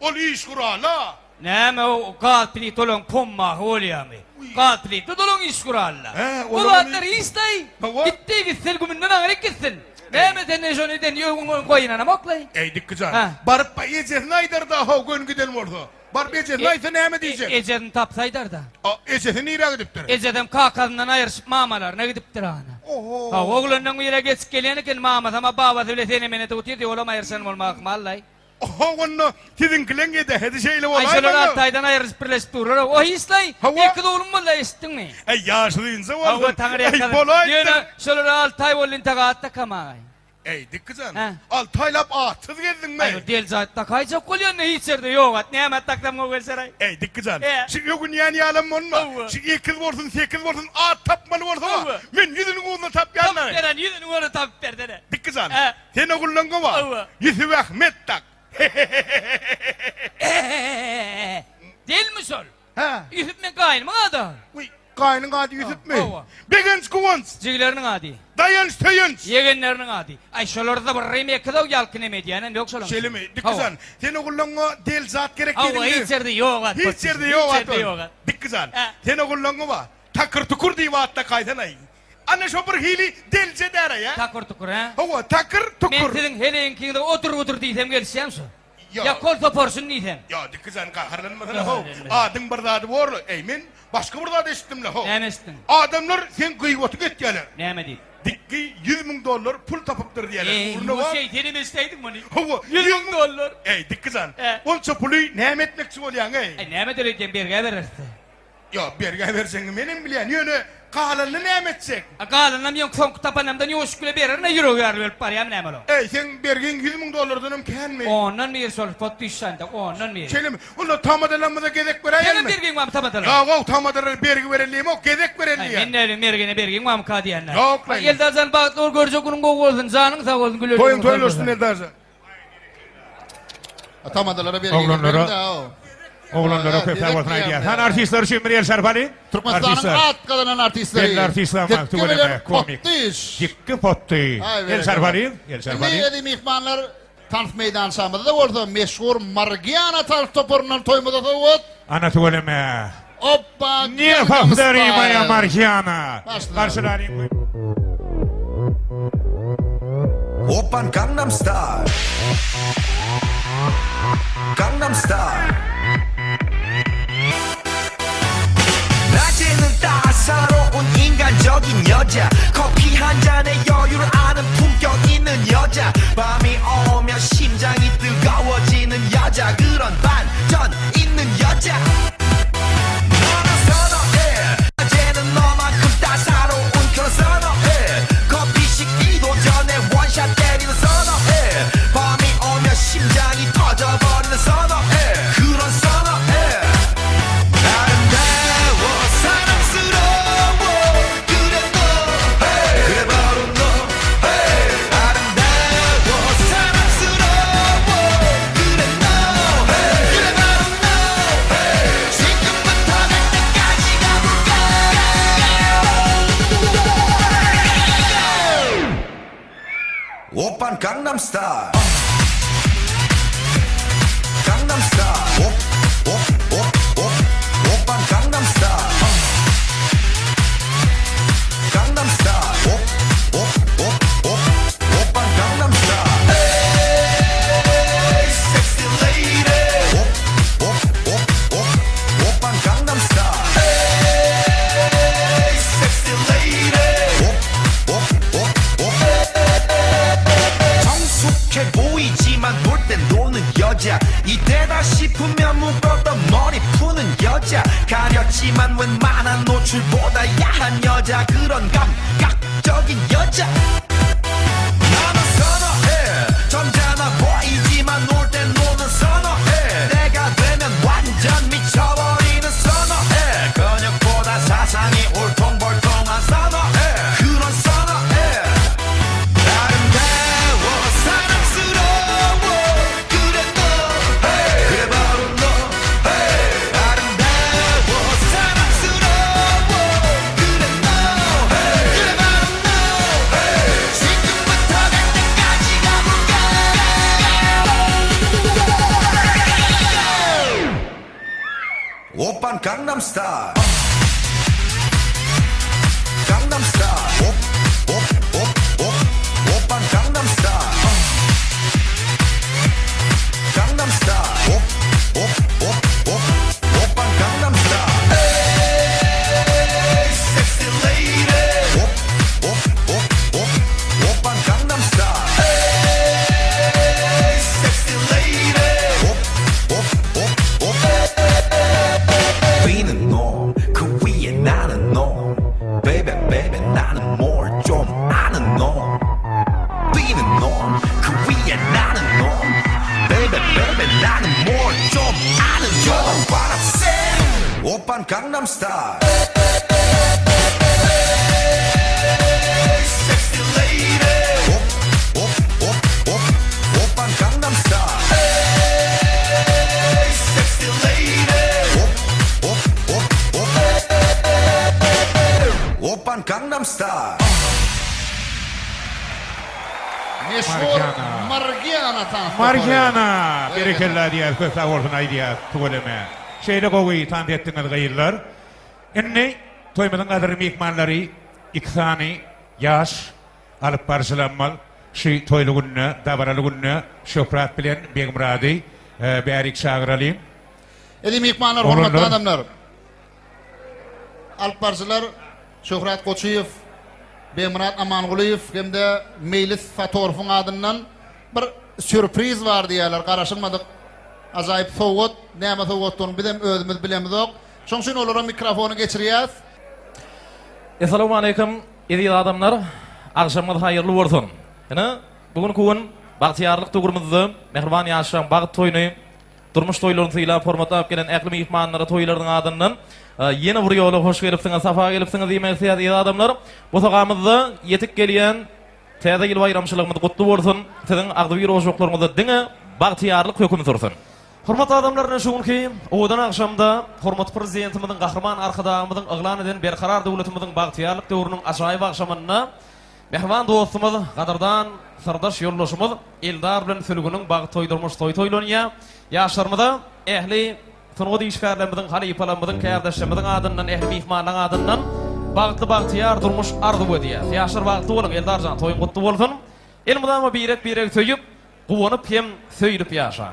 Speaker 14: Ol iş kurala.
Speaker 12: Neyme o kalk plite olon pomma oluyor mu? Kalk plite dolon iş kurala. O vaatlar istay. Gitti gitsin gümünden ağrık gitsin. Neyme sen ne şonu eden yoğun koyunana moklay.
Speaker 14: Ey dik kızar. Barıp yiyeceğiz naydır da ha gün gidelim orada. Barıp yiyeceğiz naysa neyme diyeceğim.
Speaker 12: Ecedin tapsaydar da.
Speaker 14: Ecedin nire gidiptir.
Speaker 12: Ecedin kalkanından ayırışıp mamalarına gidiptir ana. Ha oğlundan bu yere geçip geleniken mama ama babası bile seni mene tutuyor diye oğlum ayırsanım olmak mallay.
Speaker 14: Oho onu sizin kilenge de hedi şeyle olay.
Speaker 12: Ayşeler altaydan ayırışıp birleşip durur. O hislay. İki de oğlum valla istin mi?
Speaker 14: Ey yaşlıyınsa var.
Speaker 12: Hava tanrı yakaladı. Yine şöyle altay olun takaat takamay.
Speaker 14: Ey dik kızan. Altaylap ahtsız geldin mi?
Speaker 12: Ay del zaten kayacak oluyor ne hiç yerde yok. Ne hemen taklam o gelseray.
Speaker 14: Ey dik kızan. Şu yokun yani alam onu. Şu ikiz vursun, sekiz vursun, at tapmalı vursun. Men yüzünün uğruna tap yanlar.
Speaker 12: Tap veren yüzünün uğruna tap verdene.
Speaker 14: Dik kızan. Sen okulun mu var? Yusuf Ahmet tak.
Speaker 12: Değil mi sol? Yusuf mi kayn mı adam?
Speaker 14: Kaynın adı Yusuf mi? Begins kuvans.
Speaker 12: Ciglerinin adı.
Speaker 14: Dayanç tayınç.
Speaker 12: Yegenlerinin adı. Ay şoları da bir reyme kadar yalkın emediyenin yok şolan.
Speaker 14: Şöyle mi? Dik kızan. Sen okulun mu del zat gerek dedin mi?
Speaker 12: Hava hiç yerde yok at.
Speaker 14: Hiç yerde yok at. Dik kızan. Sen okulun mu var? Takır tukur diye vatta kaydan ay. Anne şopur hili delce dere ya.
Speaker 12: Takır tukur ha?
Speaker 14: Hava takır tukur.
Speaker 12: Men senin helenkinde otur diysem gelsem şu. Ya kol toporsun diysem.
Speaker 14: Ya dik kızan kaharlanmasın ho. Adın bardadı borlu. Eymin başka burada eşittim la ho.
Speaker 12: Ne eşittin?
Speaker 14: Adamlar sen kıyıvatı getdiler.
Speaker 12: Ne mi deyip?
Speaker 14: Dikki $100,000 pul tapıptır diyeler.
Speaker 12: Bu şey tenim isteydim bunu.
Speaker 14: Hava
Speaker 12: $100,000.
Speaker 14: Ey dik kızan. Onça pulu ne etmek oluyan ey.
Speaker 12: Ne mi dereceğim berge verirse.
Speaker 14: Ya berge versen benim bilen yönü kalanını ne edecek?
Speaker 12: Kalanım yok son tapanımdan yoşkule berer ne euro verip parayam ne malo.
Speaker 14: Ey sen bergen $100,000'dan kan mi?
Speaker 12: Ondan bir sol potişanda ondan bir.
Speaker 14: Şeyle mi? Onu tamadalanmada gedek vereyim mi?
Speaker 12: Bergen var tamadalan.
Speaker 14: Ya o tamadalan berge verelim o gedek verelim ya.
Speaker 12: Minnerim bergen var mı kadiyenler.
Speaker 14: Yok lan.
Speaker 12: Eldazan bağıtlı ol görecek onun olsun canın sağ olsun gülür.
Speaker 14: Toyun olsun Eldazan.
Speaker 2: Atamadılara berge verin de o.
Speaker 1: Oğlanlara
Speaker 2: Evet,
Speaker 1: köpler
Speaker 2: direkt
Speaker 1: bolsun aýdýar.
Speaker 2: diýär.
Speaker 1: Han artistler üçin bir el şarpaly.
Speaker 2: Türkmenistan'ın at kazanan artistleri.
Speaker 1: El artistler
Speaker 2: Dikki
Speaker 1: tuvalete
Speaker 2: bilen
Speaker 1: komik.
Speaker 2: Pottiş.
Speaker 1: Dikki potty. El şarpaly, el şarpaly.
Speaker 2: Ne edi mihmanlar tanıt meydan şamada da orada meşhur Margiana tanıt toporundan toymada da ot.
Speaker 1: Ana tuvaleme.
Speaker 2: Hoppa.
Speaker 1: Niye fakdarıyım ya Margiana?
Speaker 2: Başla.
Speaker 1: Karşılarıyım.
Speaker 11: Oppan Gangnam Style Gangnam Style 낮에는 따사로운 인간적인 여자 커피 한 잔에 여유를 아는 품격 있는 여자 밤이 오면 심장이 뜨거워지는 여자 그런 반전 있는 여자 너는 선호해 낮에는 너만큼 따사로운 그런 선호해 커피 식기도 전에 원샷 때리는 선호해 밤이 오면 심장이 터져버리는 선호해 그런 선호해 아름다워 사랑스러워 그래 너 그래 바로 너 아름다워 사랑스러워 그래 너 그래 바로 너 지금부터 갈 때까지 가볼까 오빤 강남스타일 강남스타일 오빤 강남스타일 강남스타일 오빤 강남스타일 에이 섹시 레이디 오빤 강남스타일 에이 섹시 레이디 성숙해 보이지만 놀 땐 노는 여자 이때다 싶으면 묶었던 머리 푸는 여자 가렸지만 웬만한 노출보다 야한 여자 그런 감각적인 여자 나는 선호해 점잖아 보이지만 놀 땐 노는 선호해 내가 되면 완전 미쳐버리는 선호해 근육보다 사상이 울퉁불퉁한 선호해 그런 선호해 아름다워 사랑스러워 그래 너 그래 바로 너 아름다워 사랑스러워 그래 너 그래 바로 너 지금부터 갈 때까지 가볼까 오빤 강남스타일 강남스타일 오빤 강남스타일 강남스타일 오빤 강남스타일 에이 섹시 레이디 오빤 강남스타일 에이 섹시 레이디 위는 놈그 위에 나는 놈 베이베 베이베 나는 뭘 좀 아는 놈 위는 놈그 위에 나는 놈 베이베 베이베 나는 뭘 좀 아는 놈 What I'm saying 오빤 강남스타일 섹시 레이디 오빤 강남스타일 섹시 레이디 오빤 강남스타일
Speaker 2: Meşhur Margiana tanıt.
Speaker 1: Margiana. Berekella diýär köpler bolsun aýdýar tuvaleme. Şeýle gowy tanıt etdiňiz gaýyllar. Indi toýmadan gadyr mehmanlary iksany ýaş alyp barşylanmal. Şu toýly günne, dabaraly günne şöhrat bilen Begmurady bärik şagyralym.
Speaker 2: Edi mihmanlar,
Speaker 1: Oğlanlar.
Speaker 2: hormatly adamlar. Alparsılar Şöhrat Koçuyev, Bemurat Amanguliyev hemde Meylis Fatorfun adından bir sürpriz var diýerler. Garaşylmadyk. Ajaýyp sowgat, näme sowgatdygyny bizem özümiz bilemizok. Şoň üçin olara mikrofonu geçirýäs.
Speaker 8: Assalamu alaikum, edi adamlar. Akşamlar hayırlı bolsun. Ene bugün kuwun bagtyarlyk tugurmyzdy, mehriban ýaşaň bagyt toýuny, durmuş toýlaryny syla formatlap gelen äkli mehmanlara toýlarynyň adyndan yeni bir ýola hoş gelipsiňiz, safa gelipsiňiz diýmekse edi adamlar. Bu tagamyzda ýetip gelýän täze ýyl bayramçylygymyz gutly bolsun. Siziň agdy bir ojoklaryňyzda diňe bagtyarlyk höküm sursun. Hormatly adamlar, şuňky owadan akşamda hormat prezidentimizin gahrman arkadağımızın ıglan eden berkarar döwletimizin bagtyarlyk döwrüniň aşaýy akşamyna mehman dostumuz, gadardan sırdaş ýollaşymyz Eldar bilen sülgüniň bagy toýdurmuş toýlanýar. Ýaşlarymyza ähli Tunwady işgärlerimizin, halipalarymyzyň, kärdeşlerimizin adyndan, ähli mehmanlaryň adyndan bagtyar durmuş arzu edýär. Ýaşlar bagty bolan Eldarjan toýun gutly bolsun. Elmydama birek töýüp, gowanyp hem söýdüp ýaşa.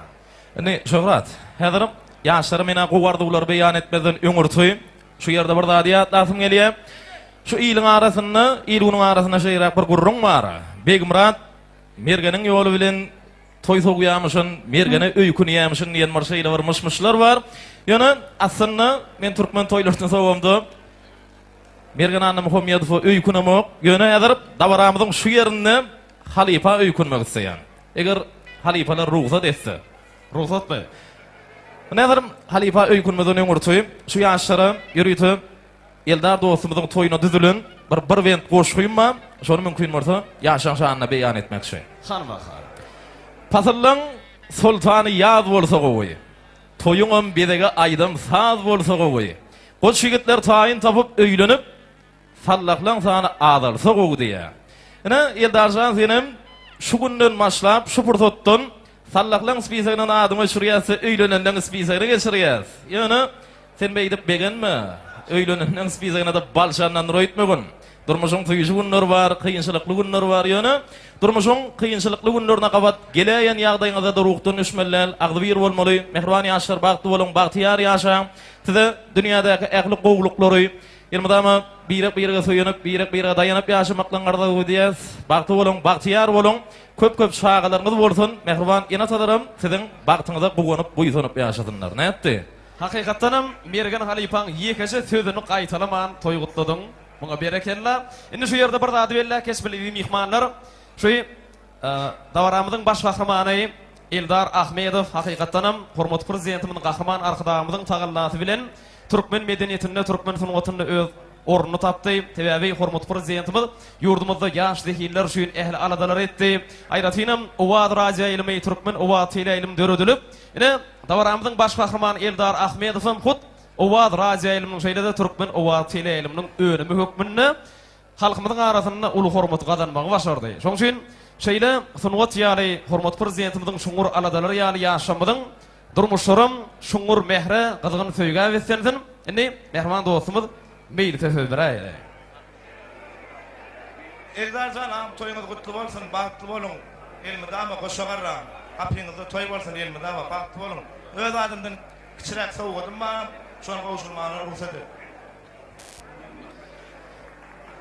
Speaker 8: Ne Şöhrat, häzir ýaşlar mena gowardylar beýan etmeden öňürtüy. Şu ýerde bir zadiýat lazım gelýär. Şu ýylyň arasyny, ýylyň arasyna şeýrak bir gurrun bar. Begimrat mergeniň ýoly bilen toy soğuyamışın, mergene öýküni ýamışyn diýen bir şeýle bir myşmyşlar bar. Ýöne aslynda men türkmen toýlaryna sowamdy. Mergen anam Muhammedow öýküne mok. Ýöne häzir dawaramyzyň şu ýerinde halipa öýkünmek isleýän. Eger halipalar ruhsat etse, ruhsat be. Näderim halipa öýkünmeden öňürtüy, şu ýaşlara ýürüýtip Eldar dostumyzyň toýuna düzülen bir went goşguýma, şonu mümkin bolsa ýaşaň şanyna beýan etmekçi. Hanma har. Pasarlaň sultany ýaz bolsa gowy. Toýuňam bedege aýdym saz bolsa gowy. Goç şigitler taýyn tapyp öýlenip sallaklaň sany azalsa gowy diýär. Ene Eldarjan senem şu günden başlap şu pursatdan sallaklaň spisegiň adymy şurýasy öýlenenden spisegiň geçirýäs. Ýöne sen beýdip begenmi? Öýlenenden spisegiň da balşandan roýtmagyn. Durmuşyň tüýüşi günler bar, kıyınçylykly günler bar ýöne. Durmuşyň kıyınçylykly günlerine gabat geleýän ýagdaýyňyza da ruhdan düşmeler, agdy bir bolmaly, mehriban ýaşlar bagty bolan, bagtyar ýaşaň. Size dünýädäki ähli gowluklary, ýermedama birek-birege söýenip, birek-birege daýanyp ýaşamaklaň garda diýäs. Bagty bolan, bagtyar bolan, köp-köp şagalaryňyz bolsun. Mehriban ýene sadarym, siziň bagtyňyza gowanyp, buýsanyp ýaşadynlar. Näetdi? Hakykatdanam mergen halipaň ýekesi sözüni gaýtalaman toýgutladyň. Muňa berekella. Indi şu ýerde bir zady bella kesbili mehmanlar. Şu dawaramyzyň baş gahrmany Eldar Ahmedow hakykatdanam hormat prezidentimiň gahrman arkadağymyzyň tagallasy bilen türkmen medeniýetinde, türkmen sunwatyny öz ornuny tapdy. Täbäbi hormat prezidentimiz ýurdumyzda ýaş zehirler şuň ähli aladalar etdi. Aýratynam owad raja ilmi türkmen owad tile ilim döredilip, ine dawaramyzyň baş gahrmany Eldar Ahmedow hut owad raja ilmiň şeýlede türkmen owad tile iliminiň önümi hökmünde halkymyzyň arasynda uly hormat gazanmagy başardy. Şoň üçin şeýle sunwat ýaly hormat prezidentimiziň şuňur aladalary ýaly ýaşamyzyň durmuşlarym şuňur mehre gyzgyn söýgä wetsensin. Indi mehman dostumyz meýli söz berýär.
Speaker 14: Eldarjan am toýuňyz gutly bolsun, bagtly bolun. Elmydama goşagarra, apyňyzda toý bolsun, elmydama bagtly bolun. Öz adymdan kiçirek sowgadymma, şonu gowşulmany ruhsat et.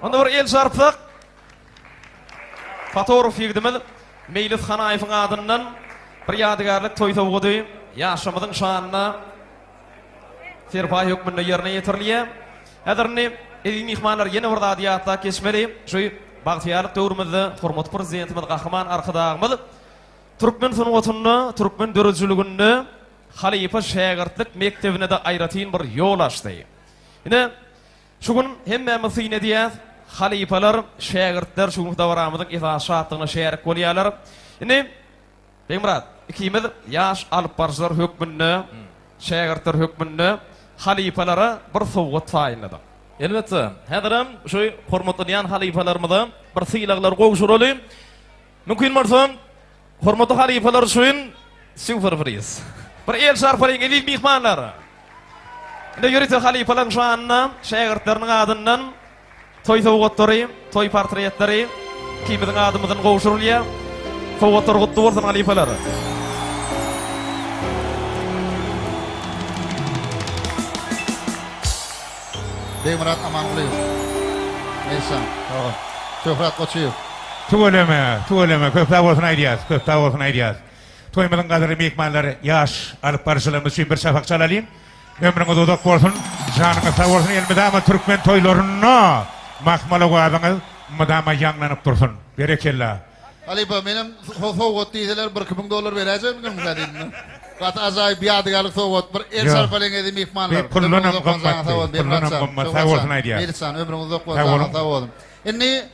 Speaker 8: Onda bir el şarpyk fotoğraf ýigdimiz Meýlis Hanaýewiň adyndan bir ýadygarlyk toý sowgady ýaşamyzyň şanyna serpa hökmünde ýerine ýetirilýär. Häzirni edi mehmanlar ýene bir zadiýatda geçmeli. Şu bagtyarlyk döwrümizde hormat prezidentimiz gahrman arkadağymyz türkmen sunwatyny, türkmen döredçiligini halipa şägirtlik mektebine de aýratyn bir ýol açdy. Ine şu gün hemmemiz syne diýär, halipalar, şägirtler şu dawaramyzyň izaşatyna şerik bolýarlar. Ine Beýmurat, ikimiz ýaş alyp barjylar hökmünde, şägirtler hökmünde halipalara bir sowgat taýynlady. Elbetde, häzirim şu hormatlanan halipalarymyza bir syýlaglar gowşuraly. Mümkin bolsa hormatly halipalar üçin super priz. Bir el şarpalyň elin mehmanlar. Inde ýürüýte halipalar şanyna şägirtleriň adyndan toý sowgatlary, toý portretleri kimiň adymydan gowşurulýar. Sowgatlar gutly bolsun halipalar.
Speaker 2: Beýmurat Amanlyýew. Eýsan. Şöhrat Goçuýew.
Speaker 1: Tuğuleme, köp sağ bolsun aýdýas, köp sağ bolsun aýdýas. Toýmyzyň gadary mehmanlary ýaş alyp barjylarymyz üçin bir şafak çalalyň. Ömrüňiz uzak bolsun, janyňyz sağ bolsun, elmydama türkmen toýlaryna mahmal owadyňyz mydama ýanglanyp dursun. Berekella.
Speaker 2: Halipa menem sowgat diýdiler, $1000 berejek mi gadynda? Gat ajaýyp ýadygarlyk sowgat bir el şarpalyň edi mehmanlar.
Speaker 1: Kullanam gymmat, sağ bolsun aýdýas.
Speaker 2: Elsan ömrüňiz uzak bolsun, sağ bolun. Indi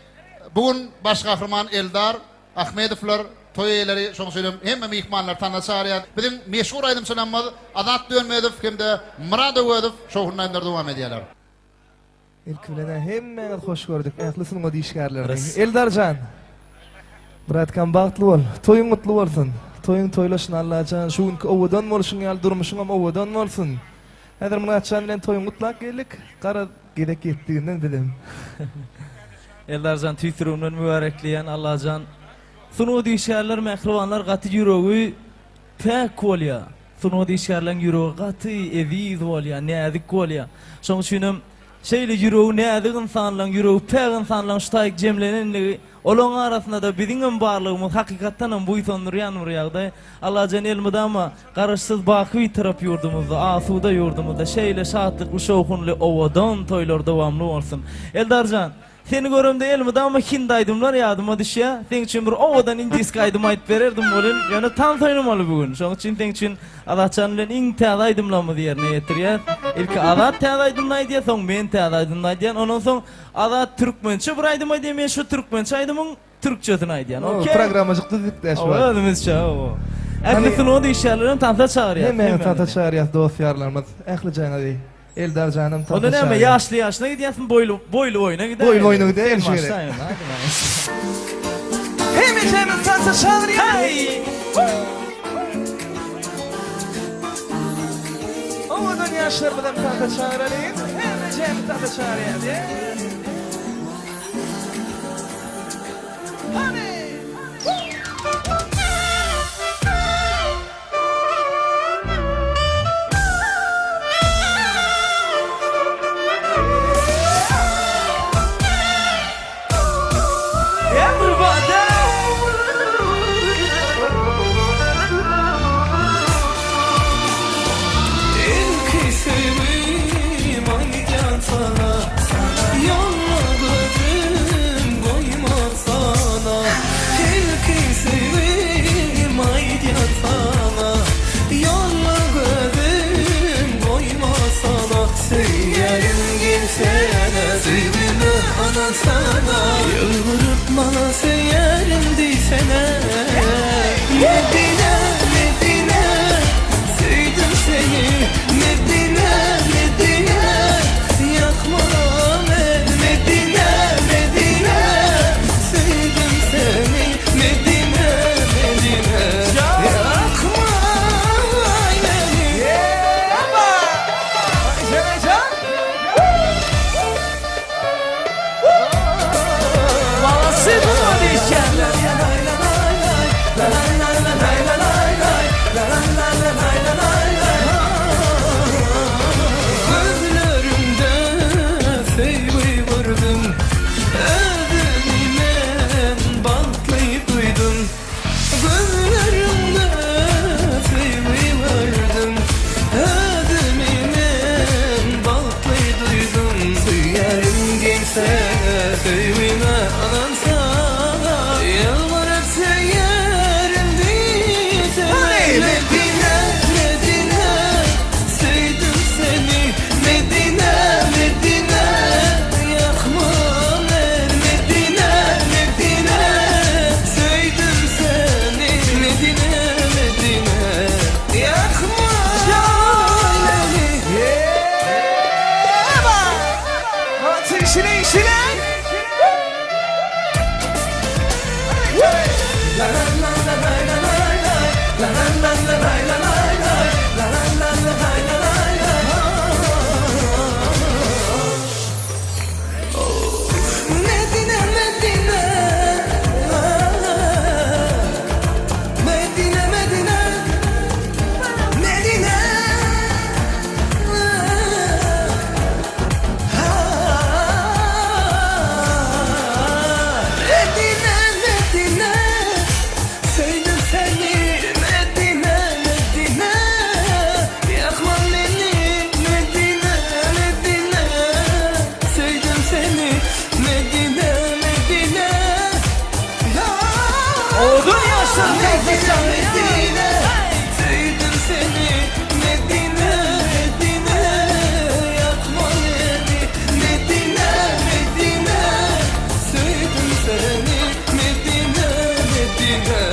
Speaker 2: bugun baş gahrman Eldar Ahmedowlar toy eýleri şoň söýlem hemme mihmanlar tanışarýar. Bizim meşhur aýdym sanamaz Azat Dönmedow hemde Murad Öwödow şoňundan dowam edýärler.
Speaker 15: İlk bilen hemmeňiz hoş gördük. Ählisin o diýişgärler. Eldarjan. Bratkan bagtly bol. Toyuň mutly bolsun. Toyuň toylaşyň Allahan şu günki owadan bolşyň ýaly durmuşyň hem owadan bolsun. Häzir Muratjan bilen toyuň mutlak geldik. Gara gerek etdiginden bilim.
Speaker 16: Eldarjan tüýsüründen mübarekleýän Allahan sunuw diýişgärler mehribanlar gaty ýüregi pek bolýar. Sunuw diýişgärleň ýüregi gaty eziz bolýar, näzik bolýar. Şoň üçin şeýle ýüregi näzik insanlaryň ýüregi pek insanlaryň şutaýyk jemlenenligi olaň arasynda da biziň barlygymyz hakykatdan hem bu ýetnurýan bir ýagdaý. Allahan elmydama garaşsyz baky tarap ýurdumyzda, asuda ýurdumyzda şeýle şatlyk bu şowhunly owadan toýlar dowamly bolsun. Eldarjan, seni görümde elmydama hindaýdymlar ýadyma düşýär. Seň üçin bir owadan indisk aýdym aýdyp bererdim bolan. Ýöne tam toýnamaly bugün. Şoň üçin seň üçin Azatjan bilen iň täze aýdymlamy diýerine ýetirýär. Ilki Azat täze aýdymlaý diýär, soň men täze aýdymlaý diýär. Ondan soň Azat türkmençe bir aýdym aýdym, men şu türkmençe aýdymyň türkçesini aýdýan. Okey.
Speaker 15: Programmacık düzükdeş
Speaker 16: bar. Özümizçe o. Ählisin o diýişlerlerini tansa çagyrýar.
Speaker 15: Hemen tansa çagyrýar dost ýarlarymyz. Ähli janaby. Eldarjanım tansa.
Speaker 16: Onda näme ýaşly gidiyorsun boylu oýuna gider.
Speaker 15: Boylu oýuna gider şeýle.
Speaker 16: Hemen tansa çagyrýar. Hey! Owadan ýaşlar bilen tansa çagyrýar. Hemen tansa çagyrýar. Honey!
Speaker 11: Yılvarıp bana seyerim diysene Medine, Medine Sevdim seni Medine, Medine Yakma beni Medine, Medine Sevdim seni Medine, Medine Yakma beni Sevime anansa Yalvarıp seyerim diysene Medine, Medine Sevdim seni Medine, Medine Yakma beni Medine, Medine Sevdim seni Medine, Medine Yakma beni
Speaker 16: İşine işine
Speaker 11: Medine, Medine Medine, Medine Medine Medine, Medine Sevdim seni Medine, Medine Yakma beni Medine, Medine Sevdim seni Medine, Medine
Speaker 16: Oğlum yaşlar
Speaker 11: Medine, Medine Sevdim seni Medine, Medine Yakma beni Medine, Medine Sevdim seni Medine, Medine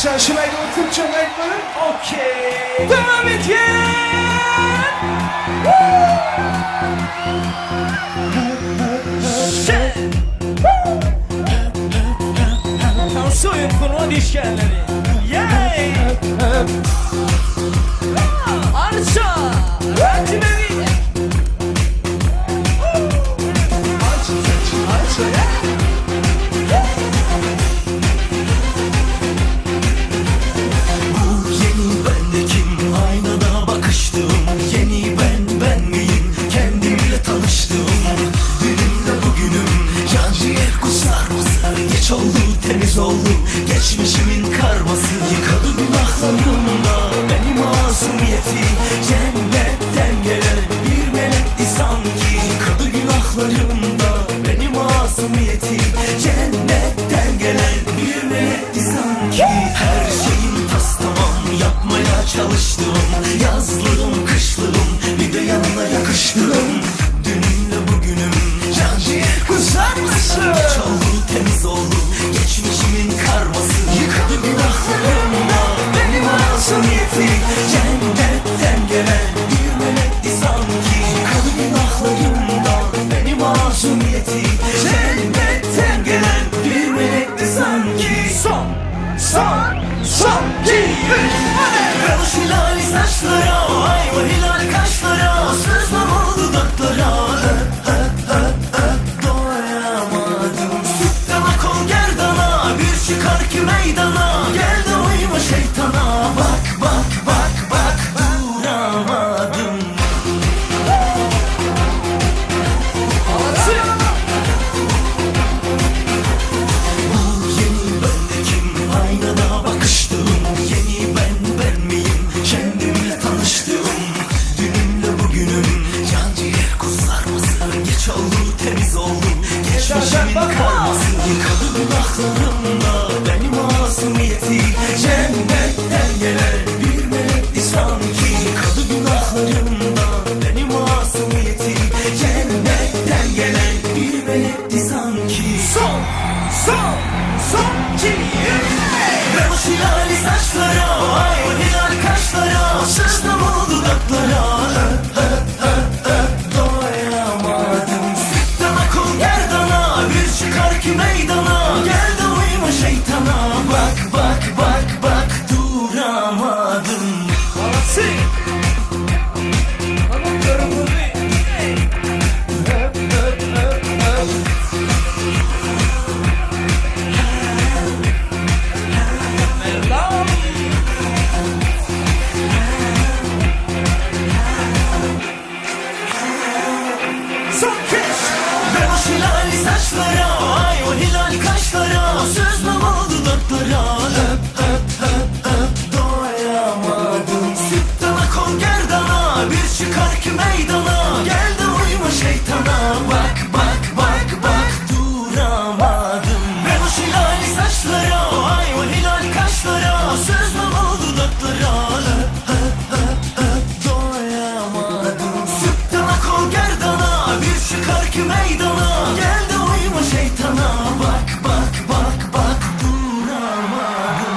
Speaker 15: Arçan şurayı da oturup çöngaytmanın. Okey. Devam et
Speaker 16: Tam soyun kurma dişkenleri. Yay! Arça! Öğretim evi! Arça ya!
Speaker 11: Bu yeni ben de kim? Aynada bakıştım. Yeni ben miyim? Kendimle tanıştım. Dünümle bugünüm can ciğer kusarması. Geç oldu temiz oldu geçmişimin karması. Yıkadı günahlarımda benim masumiyeti. Cennetten gelen bir melekti sanki. Yıkadı günahlarımda benim masumiyeti. Cennetten gelen bir melekti sanki. Her şeyin tas tamam yapmaya çalıştım. Yazlığım kışlığım bir de yanına yakıştım. Dünümle bugünüm can ciğer kusarması. Geç oldu temiz oldu geçmişimin karması. Yıkadı günahlarımda benim masumiyeti. Cennetten gelen bir melekti sanki. Yıkadı günahlarımda benim masumiyeti. Cennetten gelen bir melekti sanki. Son iki, üç. Ben o şilali saçlara, ayva hilal kaşlara, sızmam o dudaklara. Doyamadım. Sütten akol gerdana, bir çıkar ki meydana. Gel de uyma şeytana. Bak bak bak bak, duramadım. Bu yeni ben de kim? Aynada bakıştım. Yeni ben miyim? Kendimle tanıştım. Dünümle bugünüm can ciğer kusarması. Geç oldu temiz oldu geçmişimin karması. Yıkadı günahlarımda benim masumiyeti. Cennetten gelen bir melekti sanki. Yıkadı günahlarımda benim masumiyeti. Cennetten gelen bir melekti sanki. Son iki, üç. Ben o şilali saçlara, ayva hilal kaşlara, sızdım o dudaklara. Doyamadım. Sütten akıl gerdana, bir çıkar ki meydana. Gel de uyma şeytana. Bak bak bak bak, duramadım. Ben o şilali saçlara, ayva hilal kaşlara, sızmam o dudaklara. Doyamadım. Sütten akol gerdana, bir çıkar ki meydana. Gel de uyma şeytana. Bak bak bak bak, duramadım. Ben o şilali saçlara, ayva hilal kaşlara, sızmam o dudaklara. Doyamadım. Sütten akol gerdana, bir çıkar ki meydana. Gel de uyma şeytana. Bak bak bak bak, duramadım.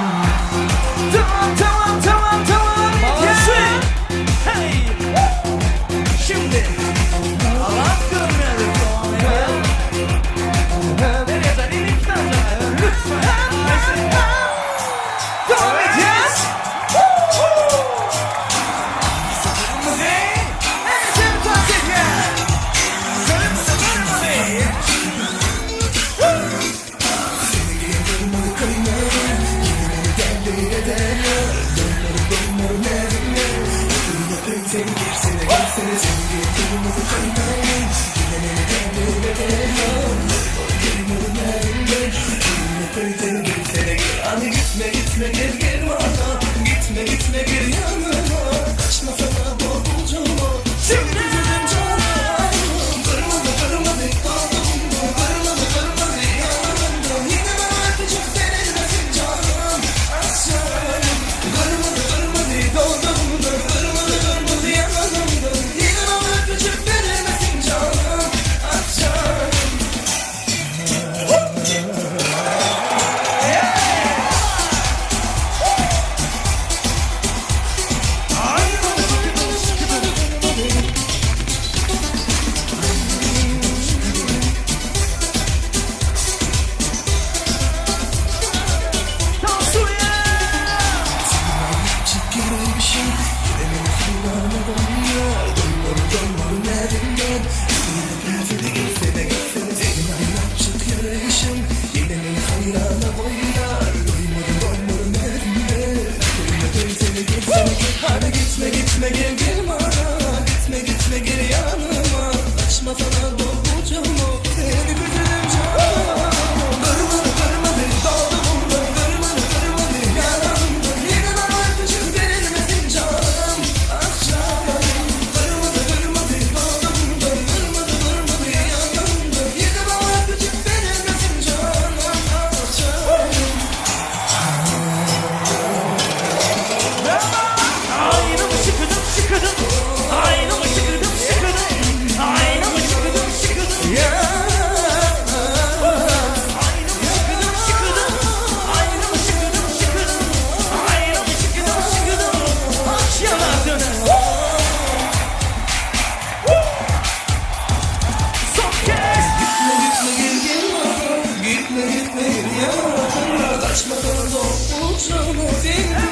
Speaker 13: Kaçmadan uçumu dinle